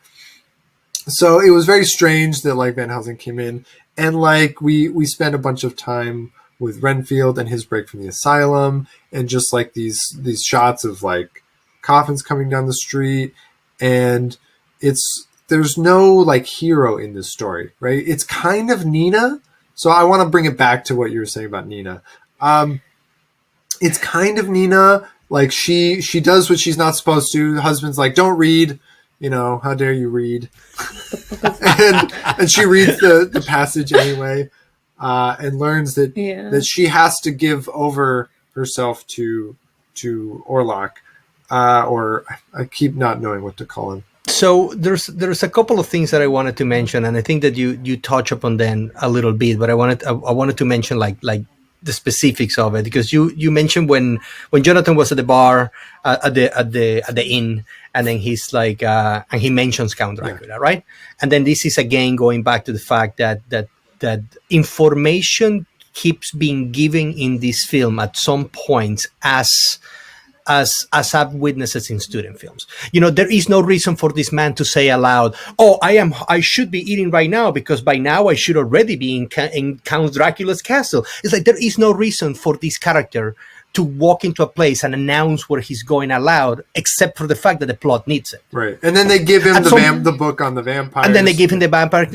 So it was very strange that like Van Helsing came in, and like we spent a bunch of time with Renfield and his break from the asylum, and just like these shots of like coffins coming down the street, and there's no like hero in this story, right? It's kind of Nina. So I want to bring it back to what you were saying about Nina. It's kind of Nina, like she does what she's not supposed to. The husband's like, don't read, how dare you read? and she reads the passage anyway, and learns that she has to give over herself to Orlok, or I keep not knowing what to call him. So there's a couple of things that I wanted to mention, and I think that you touch upon them a little bit, but I wanted to mention like the specifics of it, because you mentioned when Jonathan was at the bar at the inn, and then he's like and he mentions Count Dracula, right? And then this is again going back to the fact that information keeps being given in this film at some points as as I've witnessed in student films. There is no reason for this man to say aloud, "Oh, I should be eating right now because by now I should already be in Count Dracula's castle." It's like there is no reason for this character to walk into a place and announce where he's going aloud, except for the fact that the plot needs it. Right, and then they give him the book on the vampires, and then they give him the vampire.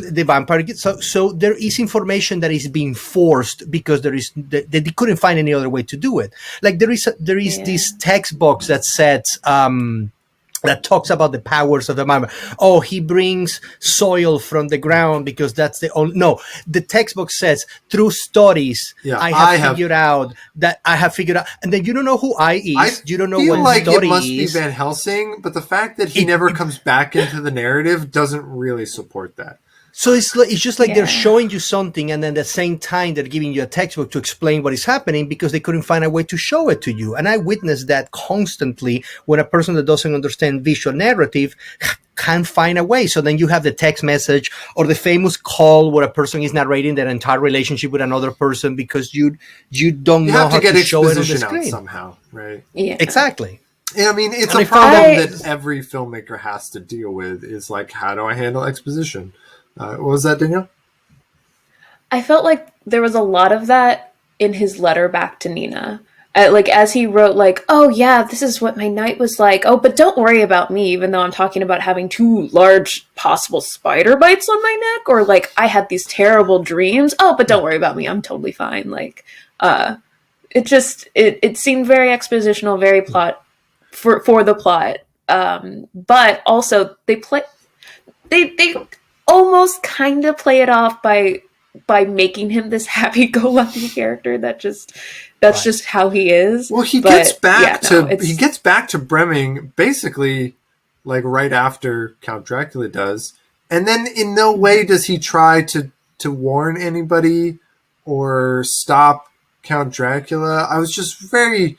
So there is information that is being forced because they couldn't find any other way to do it. Like there is this text box that says. That talks about the powers of the vampire. Oh, he brings soil from the ground because that's the only. No, the textbook says through studies, I have figured out. And then you don't know who is. You don't know what like story it must is. be Van Helsing, but the fact that he never comes back into the narrative doesn't really support that. So it's just like they're showing you something, and then at the same time they're giving you a textbook to explain what is happening because they couldn't find a way to show it to you. And I witness that constantly when a person that doesn't understand visual narrative can't find a way. So then you have the text message or the famous call where a person is narrating their entire relationship with another person because you don't know how to show it on the screen somehow, right? Yeah, exactly. I mean, it's a problem that every filmmaker has to deal with. Is like, how do I handle exposition? What was that, Danielle? I felt like there was a lot of that in his letter back to Nina. As he wrote, like, "Oh yeah, this is what my night was like. Oh, but don't worry about me, even though I'm talking about having 2 large possible spider bites on my neck, or like I had these terrible dreams. Oh, but don't worry about me. I'm totally fine." Like, it seemed very expositional, very plot for the plot. But also they almost kind of play it off by making him this happy-go-lucky character that's just how he is. Well, he gets back to Bremen basically like right after Count Dracula does, and then in no way does he try to warn anybody or stop Count Dracula. I was just very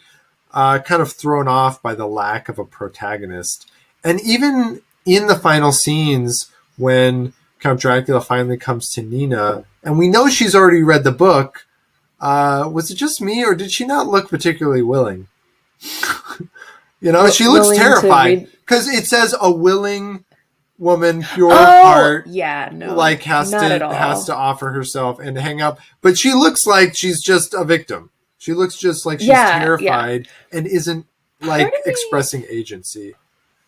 kind of thrown off by the lack of a protagonist, and even in the final scenes when Count Dracula finally comes to Nina, and we know she's already read the book. Was it just me, or did she not look particularly willing? She looks terrified because it says a willing woman, pure heart. Yeah, no, like has to offer herself and hang up, but she looks like she's just a victim. She looks just like she's terrified and isn't like expressing agency.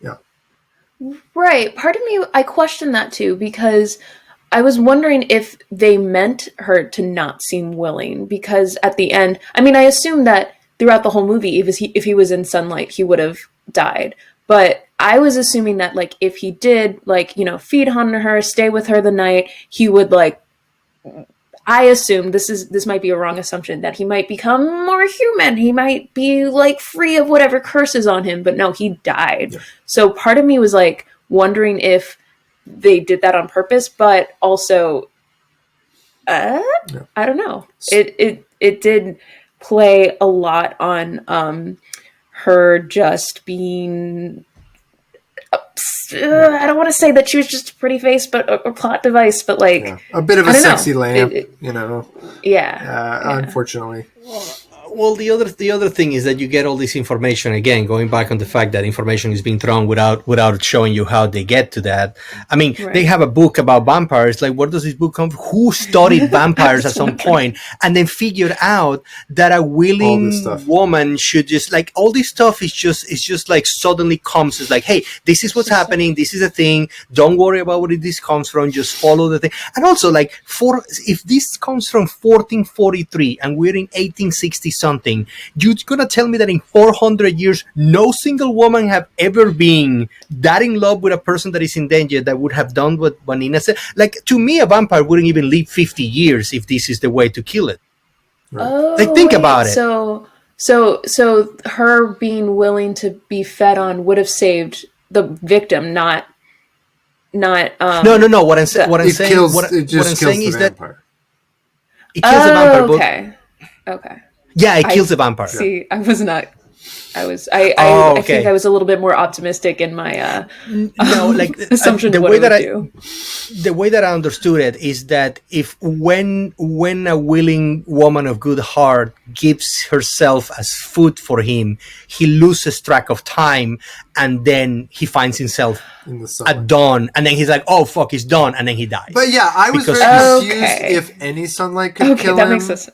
Yeah. Right. Part of me, I question that too, because I was wondering if they meant her to not seem willing, because at the end, I mean, I assume that throughout the whole movie, if he was in sunlight, he would have died. But I was assuming that, like, if he did, like, feed on her, stay with her the night, he would, like, I assume this might be a wrong assumption, that he might become more human. He might be like free of whatever curse is on him, but no, he died. Yeah. So part of me was like wondering if they did that on purpose, but also, I don't know. It did play a lot on her just being. I don't want to say that she was just a pretty face, but a plot device, but like a bit of a sexy lamp, unfortunately. Well, the other thing is that you get all this information, again, going back on the fact that information is being thrown without showing you how they get to that. I mean, They have a book about vampires. Like, where does this book come from? Who studied vampires at some point and then figured out that a willing woman should just, like, all this stuff is just like suddenly comes. It's like, hey, this is what's happening. This is a thing. Don't worry about where this comes from. Just follow the thing. And also, like, if this comes from 1443 and we're in 1860 something, you're gonna tell me that in 400 years no single woman have ever been that in love with a person that is in danger that would have done what Nina said? Like, to me, a vampire wouldn't even live 50 years if this is the way to kill it. Right. Oh, think about it. So her being willing to be fed on would have saved the victim, not no. What I'm saying is that it kills the vampire. Okay. Yeah, it kills the vampire. See, I was not I think I was a little bit more optimistic in my assumption the of what way it that would do. the way that I understood it is that if when a willing woman of good heart gives herself as food for him, he loses track of time, and then he finds himself in the sunlight at dawn, and then he's like, "Oh fuck, it's dawn," and then he dies. But yeah, I was Because very he's- confused Okay. if any sunlight could kill that him, makes sense.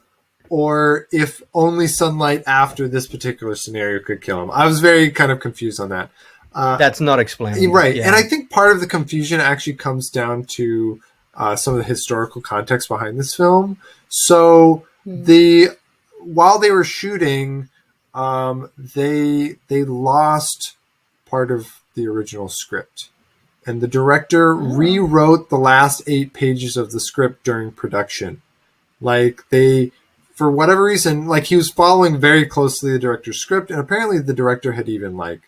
or if only sunlight after this particular scenario could kill him. I was very kind of confused on that. That's not explained, Right, yeah. and I think part of the confusion actually comes down to some of the historical context behind this film. So while they were shooting, they lost part of the original script, and the director rewrote the last 8 pages of the script during production. Like for whatever reason, like he was following very closely the director's script, and apparently the director had even like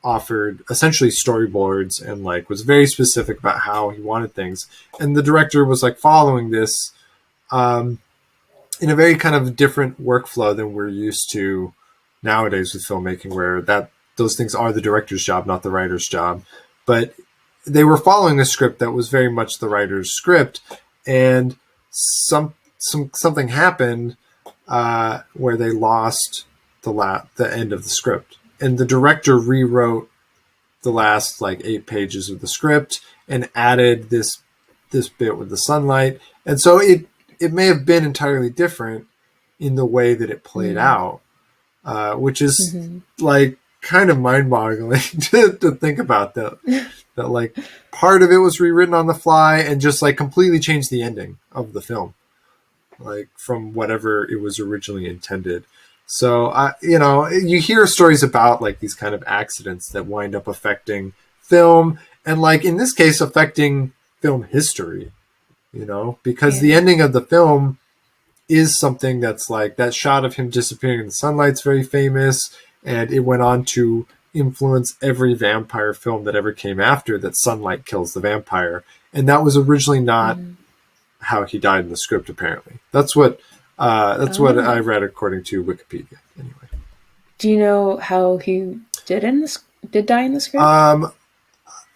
offered essentially storyboards and like was very specific about how he wanted things, and the director was like following this in a very kind of different workflow than we're used to nowadays with filmmaking, where those things are the director's job, not the writer's job. But they were following a script that was very much the writer's script, and something happened where they lost the end of the script, and the director rewrote the last like 8 pages of the script and added this bit with the sunlight, and so it may have been entirely different in the way that it played out, which is like kind of mind-boggling to think about that like part of it was rewritten on the fly and just like completely changed the ending of the film, like from whatever it was originally intended. So you hear stories about like these kind of accidents that wind up affecting film, and like in this case affecting film history, because the ending of the film is something that's like that shot of him disappearing in the sunlight's very famous, and it went on to influence every vampire film that ever came after, that sunlight kills the vampire. And that was originally not how he died in the script, apparently. That's what I read according to Wikipedia, anyway. Do you know how he did die in the script?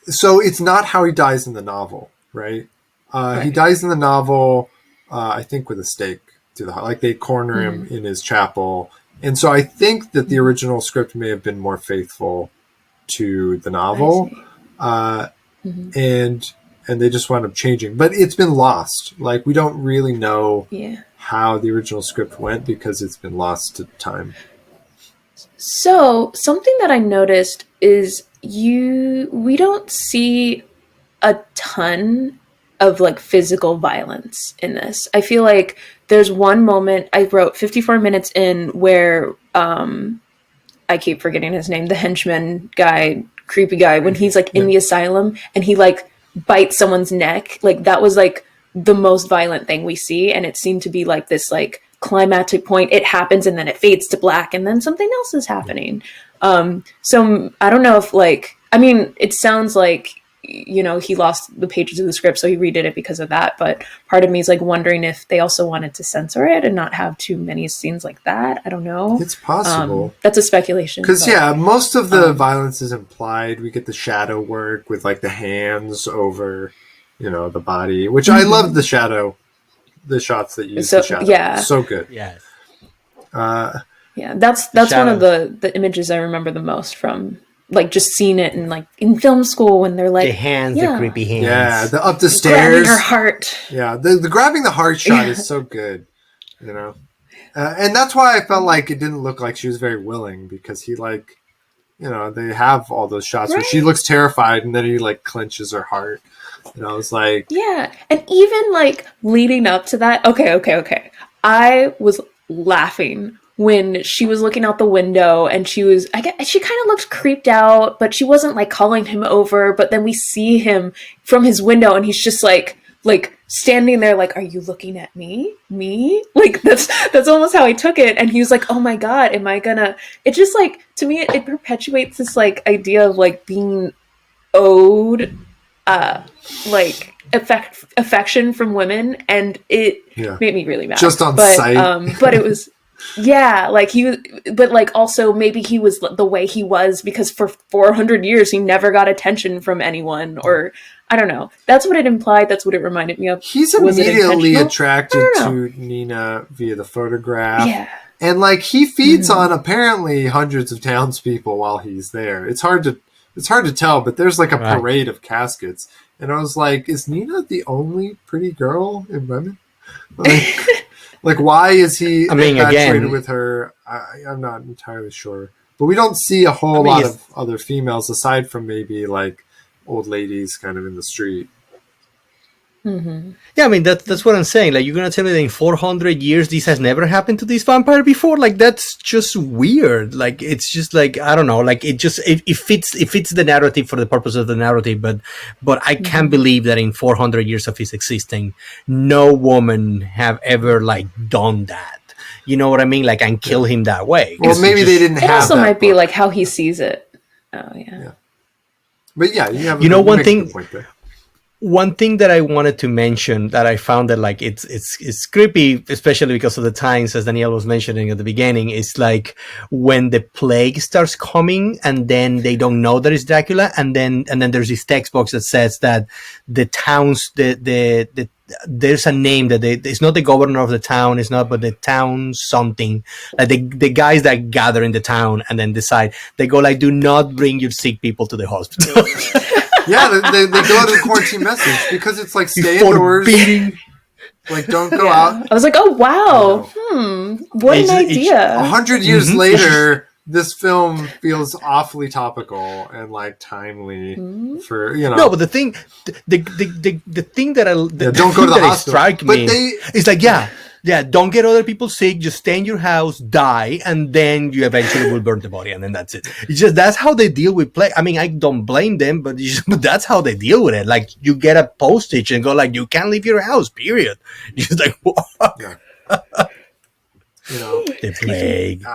So it's not how he dies in the novel, right? He dies in the novel, I think, with a stake through the heart. Like they corner him in his chapel. And so I think that the original script may have been more faithful to the novel. And they just wound up changing. But it's been lost. Like we don't really know how the original script went because it's been lost to time. So something that I noticed is we don't see a ton of like physical violence in this. I feel like there's one moment I wrote 54 minutes in where I keep forgetting his name, the henchman guy, creepy guy, when he's like in the asylum and he like bites someone's neck. Like that was like the most violent thing we see, and it seemed to be like this like climactic point. It happens and then it fades to black and then something else is happening. So I don't know if like, I mean, it sounds like, he lost the pages of the script, so he redid it because of that. But part of me is like wondering if they also wanted to censor it and not have too many scenes like that. I don't know. It's possible. That's a speculation. Because most of the violence is implied. We get the shadow work with like the hands over, the body, which I love the shots that use the shadow. Yeah. So good. Yes. That's one of the images I remember the most from like just seeing it in film school when they're like the hands, the creepy hands. Yeah, the up the stairs. Grabbing her heart. Yeah, the grabbing the heart shot is so good, and that's why I felt like it didn't look like she was very willing, because he they have all those shots where she looks terrified and then he like clenches her heart. And I was like, yeah, and even like leading up to that, okay, I was laughing when she was looking out the window and she kind of looked creeped out, but she wasn't like calling him over. But then we see him from his window and he's just like standing there like, are you looking at me? Like that's almost how I took it. And he was like, oh my God, am I gonna, it just like, to me, it perpetuates this like idea of like being owed, like affection from women. And it made me really mad. Just on sight. But it was, Yeah, like he was, but like also maybe he was the way he was because for 400 years he never got attention from anyone, or I don't know. That's what it implied. That's what it reminded me of. He's Was it immediately intentional? attracted I don't know. to Nina via the photograph. Yeah. And like he feeds on apparently hundreds of townspeople while he's there. It's hard to tell, but there's like a parade of caskets. And I was like, is Nina the only pretty girl in Bremen? Like why is he infatuated with her? I'm not entirely sure. But we don't see a whole lot of other females aside from maybe like old ladies kind of in the street. Mm-hmm. Yeah, I mean that's what I'm saying. Like, you're gonna tell me that in 400 years this has never happened to this vampire before? Like, that's just weird. Like, it's just like, I don't know. Like, it fits the narrative for the purpose of the narrative. But I can't believe that in 400 years of his existing, no woman have ever like done that. You know what I mean? Like, and kill him that way. Well, maybe they didn't have. It also that might be book. like how he sees it. Oh yeah. But yeah, you have. One thing. One thing that I wanted to mention that I found that like it's creepy, especially because of the times, as Danielle was mentioning at the beginning, is like when the plague starts coming and then they don't know that it's Dracula, and then there's this text box that says that the towns there's a name that it's not the governor of the town, it's not, but the town something, like the guys that gather in the town and then decide, they go like, do not bring your sick people to the hospital. Yeah, they go to the quarantine message because it's like stay indoors, like don't go out. I was like, oh wow, what an idea! 100 years later, this film feels awfully topical and like timely for No, but the thing that don't go to the hospital. Strike me. It's like don't get other people sick. Just stay in your house, die, and then you eventually will burn the body, and then that's it. It's just that's how they deal with plague. I mean, I don't blame them, but that's how they deal with it. Like, you get a postage and go like, you can't leave your house. Period. You're just like, what? Yeah. The plague.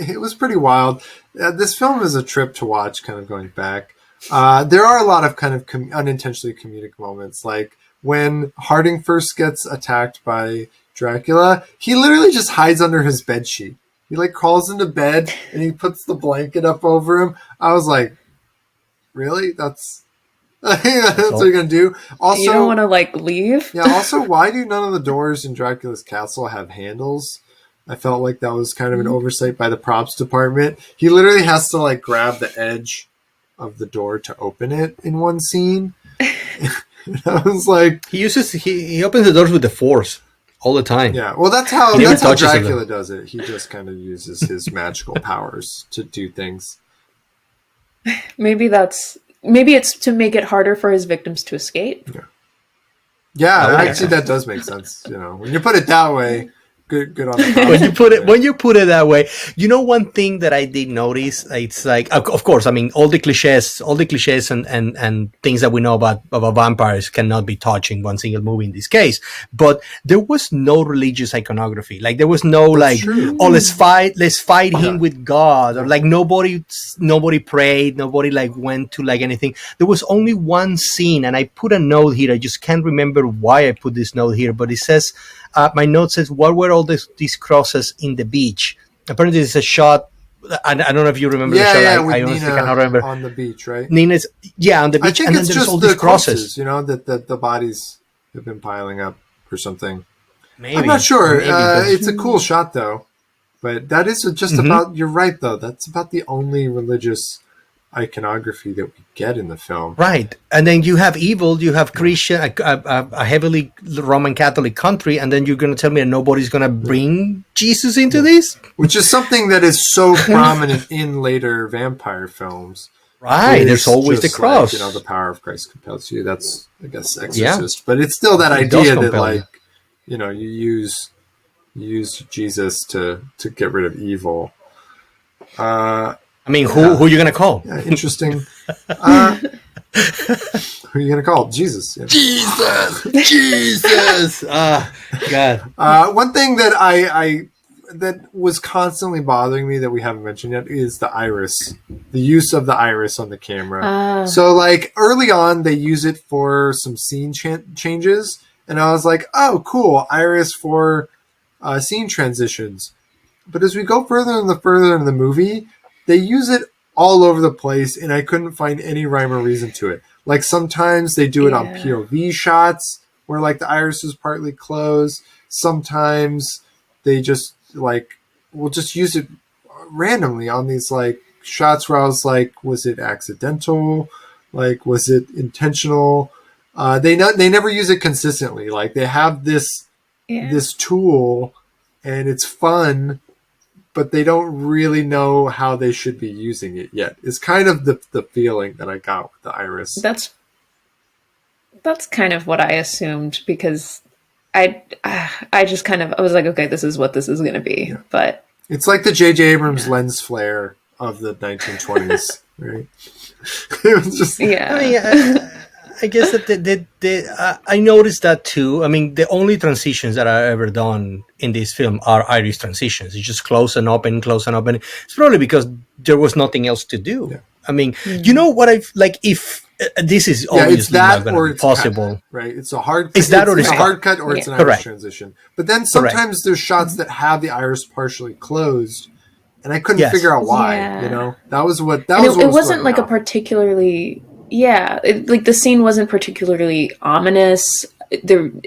It was pretty wild. This film is a trip to watch, kind of going back. There are a lot of kind of unintentionally comedic moments, like when Harding first gets attacked by Dracula, he literally just hides under his bedsheet. He like crawls into bed and he puts the blanket up over him. I was like, really? That's what you're gonna do? Also, you don't want to like leave? Yeah. Also, why do none of the doors in Dracula's castle have handles? I felt like that was kind of an oversight by the props department. He literally has to like grab the edge of the door to open it in one scene. I was like, he opens the doors with the force all the time. Yeah, well, that's how Dracula does it. He just kind of uses his magical powers to do things. Maybe it's to make it harder for his victims to escape. Yeah, actually, that does make sense. When you put it that way. Good on the when you put it that way. One thing that I did notice, it's like, of course, I mean, all the cliches and things that we know about vampires cannot be touched in one single movie in this case. But there was no religious iconography. Like, there was no let's fight him with God, or like nobody prayed, nobody like went to like anything. There was only one scene, and I put a note here. I just can't remember why I put this note here, but it says. My note says, what were all these crosses in the beach? Apparently, it's a shot. I don't know if you remember the shot. Yeah, I honestly cannot remember. On the beach, right? Nina's, on the beach. I think and it's then just all the these crosses. that the bodies have been piling up or something. Maybe. I'm not sure. Maybe, it's a cool shot, though. But that is just about, you're right, though. That's about the only religious iconography that we get in the film, right? And then you have evil, you have Christian, a heavily Roman Catholic country, and then you're going to tell me that nobody's going to bring Jesus into this, which is something that is so prominent in later vampire films. Right? There's always the cross. Like, the power of Christ compels you. That's, I guess, Exorcist, but it's still that idea that like you use Jesus to get rid of evil. I mean, who are you going to call? Yeah, interesting. Who are you going to call? Jesus. Yeah. Jesus. God. One thing that I that was constantly bothering me that we haven't mentioned yet is the iris, the use of the iris on the camera. So like early on, they use it for some scene changes. And I was like, oh, cool. Iris for scene transitions. But as we go further in the movie, they use it all over the place, and I couldn't find any rhyme or reason to it. Like sometimes they do it on POV shots where like the iris is partly closed. Sometimes they just like will just use it randomly on these like shots where I was like, was it accidental? Like, was it intentional? They never use it consistently. Like they have this tool, and it's fun, but they don't really know how they should be using it yet. It's kind of the feeling that I got with the iris. That's kind of what I assumed, because I just kind of, I was like, okay, this is what this is going to be. Yeah. But it's like the J.J. Abrams lens flare of the 1920s, right? It was just, I mean, I guess that I noticed that too. I mean, the only transitions that I've ever done in this film are iris transitions. You just close and open, close and open. It's probably because there was nothing else to do. Yeah. I mean, you know what I've like, if this is obviously not going to be possible. Cut, right? It's a hard cut. It's that or it's a hard cut or it's an iris transition. But then sometimes there's shots that have the iris partially closed, and I couldn't figure out why. Yeah. You know, that was what it wasn't like a particularly. Yeah, like the scene wasn't particularly ominous. It didn't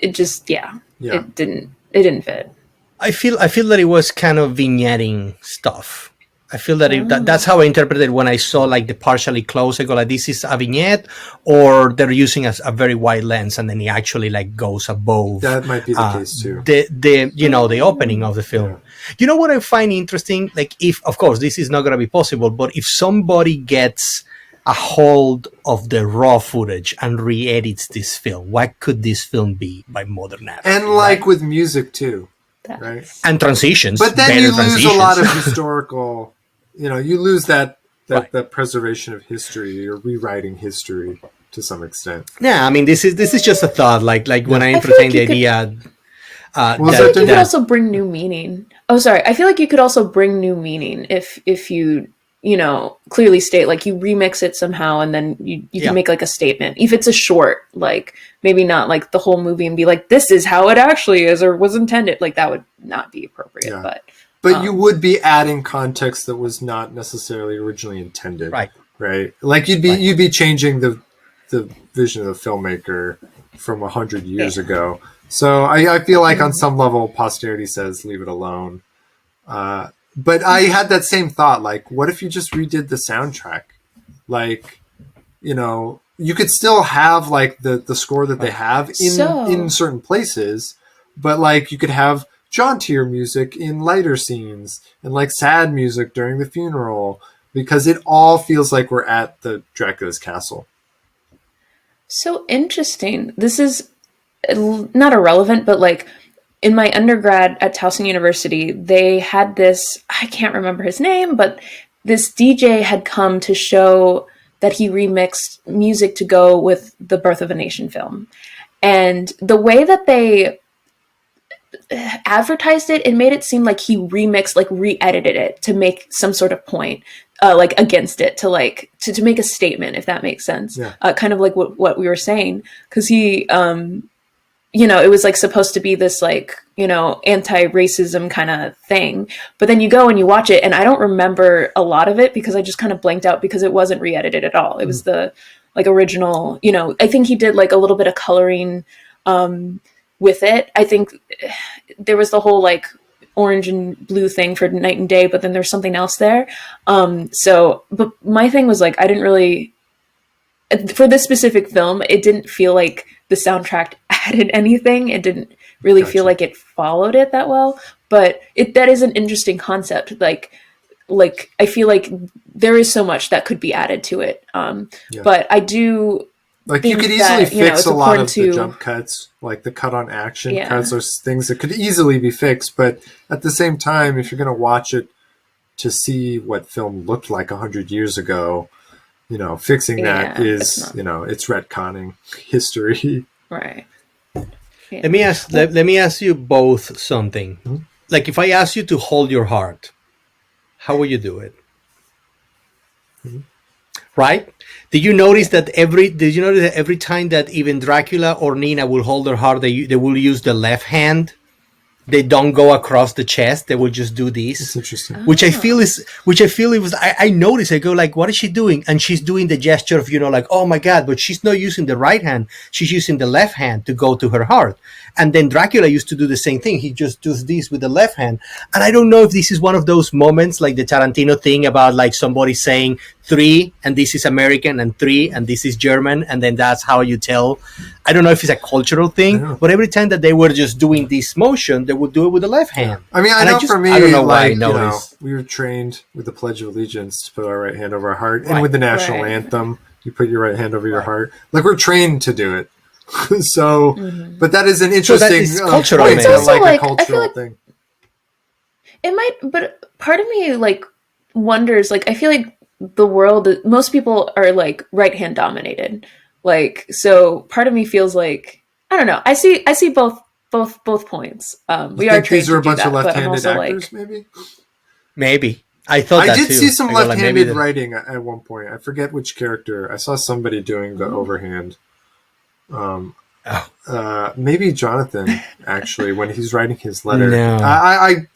fit. I feel that it was kind of vignetting stuff. I feel that that's how I interpreted when I saw like the partially closed. I go like, this is a vignette, or they're using a very wide lens, and then it actually like goes above. That might be the case too. The opening of the film. Yeah. You know what I find interesting? Like, if of course this is not going to be possible, but if somebody gets a hold of the raw footage and re-edits this film, what could this film be by modern narrative? And like with music too, right? And transitions. But then you lose a lot of historical, you lose that preservation of history. You're rewriting history to some extent. Yeah, I mean, this is just a thought. Like when I entertain the idea. I feel like you could also bring new meaning. Oh, sorry. I feel like you could also bring new meaning if you clearly state, like you remix it somehow, and then you can make like a statement. If it's a short, like maybe not like the whole movie and be like, this is how it actually is or was intended. Like that would not be appropriate. Yeah. But you would be adding context that was not necessarily originally intended. Right. Like you'd be changing the vision of the filmmaker from 100 years ago. So I feel like on some level posterity says leave it alone. But I had that same thought, like, what if you just redid the soundtrack? Like, you could still have like the score that they have in certain places, but like you could have jauntier music in lighter scenes and like sad music during the funeral, because it all feels like we're at the Dracula's castle. So interesting. This is not irrelevant, but like, in my undergrad at Towson University, they had this, I can't remember his name, but this DJ had come to show that he remixed music to go with the Birth of a Nation film. And the way that they advertised it, it made it seem like he remixed, like re-edited it to make some sort of point, like against it, to like, to make a statement, if that makes sense. Yeah. Kind of like what we were saying. Because he, it was like supposed to be this like, anti-racism kind of thing. But then you go and you watch it, and I don't remember a lot of it because I just kind of blanked out because it wasn't re-edited at all. It was the like original, I think he did like a little bit of coloring with it. I think there was the whole like orange and blue thing for Night and Day, but then there's something else there. But my thing was like, I didn't really, for this specific film, it didn't feel like the soundtrack added anything. It didn't really feel like it followed it that well, but that is an interesting concept. Like I feel like there is so much that could be added to it. But I do like, you could easily fix a lot of the jump cuts, like the cut on action cuts, or things that could easily be fixed. But at the same time, if you're going to watch it to see what film looked like 100 years ago, fixing that is, it's retconning history. Right. Yeah. Let me ask you both something. Mm-hmm. Like, if I ask you to hold your heart, how will you do it? Mm-hmm. Right? Did you notice that every time that even Dracula or Nina will hold their heart, they will use the left hand they don't go across the chest. They will just do this. It's interesting. Which I feel it was. I noticed. I go like, what is she doing? And she's doing the gesture of like, oh my god, but she's not using the right hand. She's using the left hand to go to her heart. And then Dracula used to do the same thing. He just does this with the left hand. And I don't know if this is one of those moments like the Tarantino thing about like somebody saying 3 and this is American and 3 and this is German, and then that's how you tell. I don't know if it's a cultural thing, but every time that they were just doing this motion, they would do it with the left hand. I mean, for me, I don't know why I know, noticed. we were trained with the Pledge of Allegiance to put our right hand over our heart, and with the national anthem, you put your right hand over your heart. Like we're trained to do it. So, but that is an interesting cultural point. It's also like a cultural thing. It might, but part of me like wonders. Like I feel like the world, most people are like right hand dominated. Like so, part of me feels like I don't know. I see both points. We are trained these are a to do bunch that, of left-handed but I'm also actors, like, Maybe. I thought I that did too. see some I go, like, left-handed maybe writing at one point. I forget which character. I saw somebody doing the overhand. Maybe Jonathan actually when he's writing his letter. No. I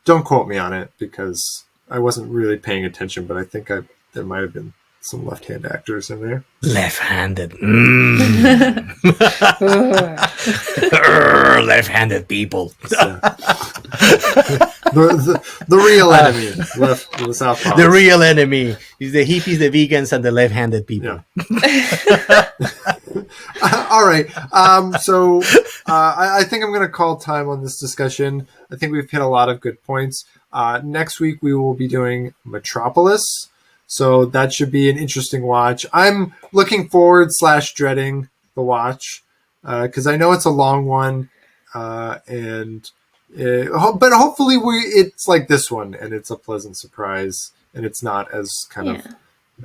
don't quote me on it because I wasn't really paying attention, but I think there might have been some left-hand actors in there. Left-handed. Left-handed people. The real enemy, the South Pole. The real enemy is the hippies, the vegans, and the left-handed people. Yeah. All right. So I think I'm going to call time on this discussion. I think we've hit a lot of good points. Next week we will be doing Metropolis. So that should be an interesting watch. I'm looking forward / dreading the watch because I know it's a long one, but hopefully it's like this one and it's a pleasant surprise and it's not as kind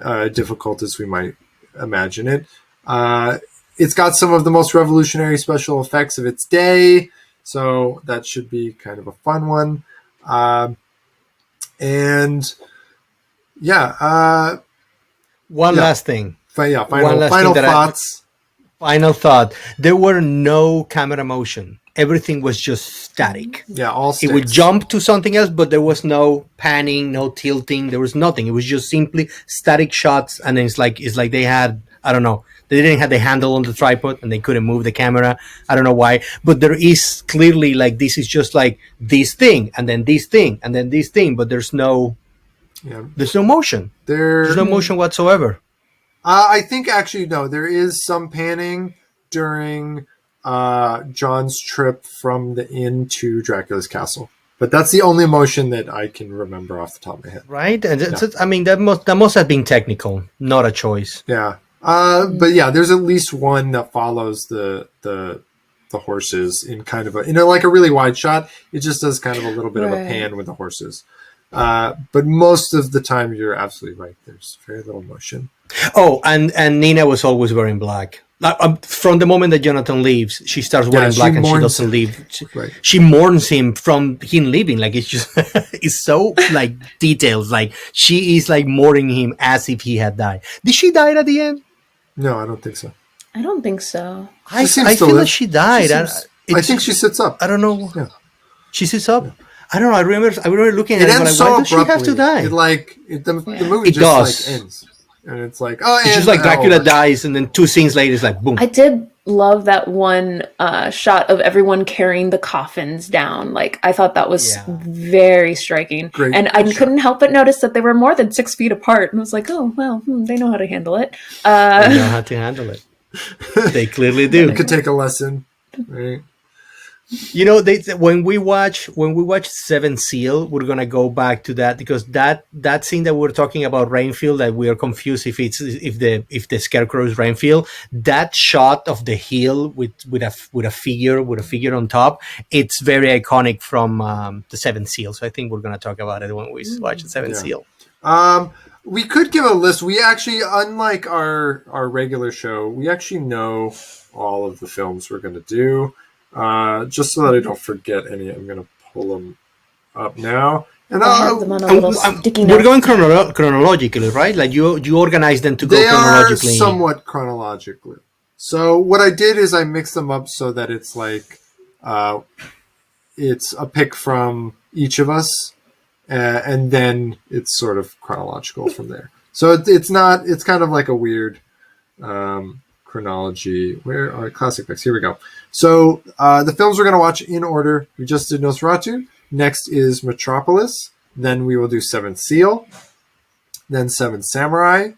of difficult as we might imagine it. It's got some of the most revolutionary special effects of its day, so that should be kind of a fun one. Last thing. Final thoughts. Final thought. There were no camera motion. Everything was just static. Yeah, all sticks. It would jump to something else, but there was no panning, no tilting. There was nothing. It was just simply static shots. And then it's like they had, I don't know, they didn't have the handle on the tripod and they couldn't move the camera. I don't know why. But there is clearly like this is just like this thing and then this thing and then this thing, but there's no motion. There's no motion whatsoever. I think actually, no, there is some panning during John's trip from the inn to Dracula's castle. But that's the only motion that I can remember off the top of my head. Right? And I mean, that must have been technical, not a choice. Yeah. But yeah, there's at least one that follows the horses in kind of like a really wide shot. It just does kind of a little bit of a pan with the horses. But most of the time, you're absolutely right. There's very little motion. Oh, and Nina was always wearing black. From the moment that Jonathan leaves, she starts wearing black and she doesn't leave. She mourns him from him leaving. Like it's just, it's so like details. Like she is like mourning him as if he had died. Did she die at the end? No, I don't think so. I don't think so. I feel like she died. I think she sits up. I don't know. Yeah. She sits up. Yeah. I don't know. I remember looking at it. It ends so why does she have to die? The movie just like ends. And it's like, it's just like Dracula dies, and then 2 scenes later, it's like, boom. I did love that one shot of everyone carrying the coffins down. Like, I thought that was very striking. Great I couldn't help but notice that they were more than 6 feet apart. And I was like, oh, well, they know how to handle it. They know how to handle it. They clearly do. You could take a lesson, right? You know, when we watch Seven Seal, we're gonna go back to that because that scene that we're talking about Rainfield, that we are confused if the scarecrow is Rainfield. That shot of the hill with a figure on top, it's very iconic from the Seven Seal. So I think we're gonna talk about it when we watch the Seven Seal. We could give a list. We actually, unlike our regular show, we actually know all of the films we're gonna do. Just so that I don't forget any, I'm going to pull them up now. And I have them on a little sticky note. We're going chronologically, right? Like you organize them to go chronologically. They are somewhat chronologically. So what I did is I mixed them up so that it's like it's a pick from each of us, and then it's sort of chronological from there. So it's not. It's kind of like a weird chronology. Where are classic picks? Here we go. So the films we're going to watch in order. We just did Nosferatu. Next is Metropolis. Then we will do Seventh Seal. Then Seven Samurai.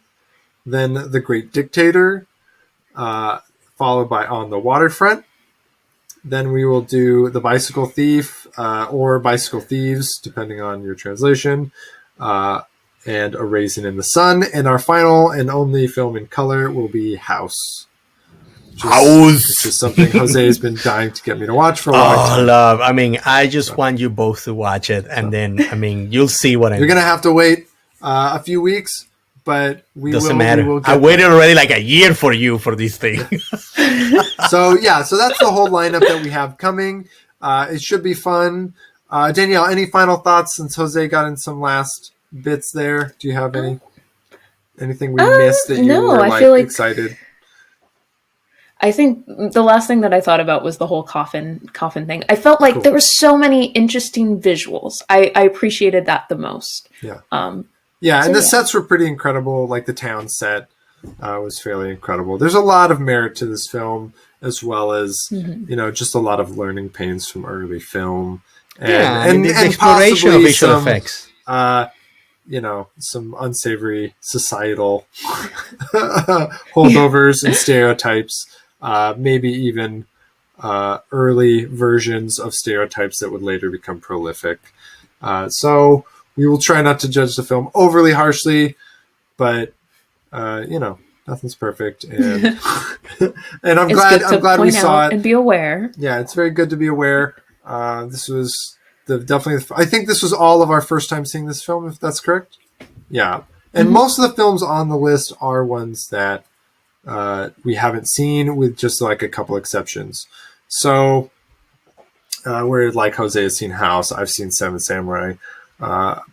Then The Great Dictator. Followed by On the Waterfront. Then we will do The Bicycle Thief or Bicycle Thieves, depending on your translation. And A Raisin in the Sun. And our final and only film in color will be House. Which is something Jose has been dying to get me to watch for a long time. Love. I mean, I just want you both to watch it. And then, I mean, you'll see what I mean. You're going to have to wait a few weeks, but Doesn't matter. I waited already like a year for you for this thing. So that's the whole lineup that we have coming. It should be fun. Danielle, any final thoughts since Jose got in some last bits there? Do you have anything we missed that you were I feel like excited? I think the last thing that I thought about was the whole coffin thing. I felt like there were so many interesting visuals. I appreciated that the most. Yeah. And the sets were pretty incredible. Like the town set was fairly incredible. There's a lot of merit to this film, as well as just a lot of learning pains from early film, and the exploration of visual effects. Some unsavory societal holdovers and stereotypes. Maybe even early versions of stereotypes that would later become prolific. So we will try not to judge the film overly harshly, but nothing's perfect, and and I'm glad we saw it and be aware. Yeah, it's very good to be aware. This was definitely. I think this was all of our first time seeing this film, if that's correct. Yeah, and most of the films on the list are ones that we haven't seen, with just like a couple exceptions. So, where like Jose has seen House, I've seen Seven Samurai. But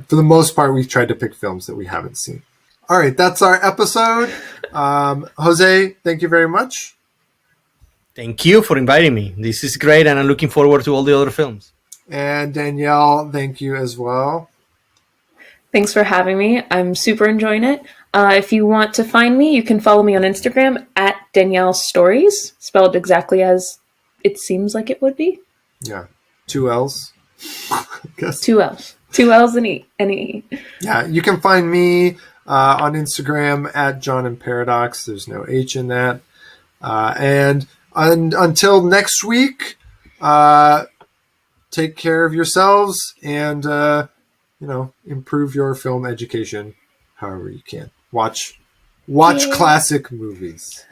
for the most part, we've tried to pick films that we haven't seen. All right, that's our episode. Jose, thank you very much. Thank you for inviting me. This is great, and I'm looking forward to all the other films. And Danielle, thank you as well. Thanks for having me. I'm super enjoying it. If you want to find me, you can follow me on Instagram at Danielle Stories, spelled exactly as it seems like it would be. Yeah, 2 L's. I guess. 2 L's. 2 L's and an E. Yeah, you can find me on Instagram at John and Paradox. There's no H in that. And until next week, take care of yourselves and improve your film education however you can. Watch classic movies.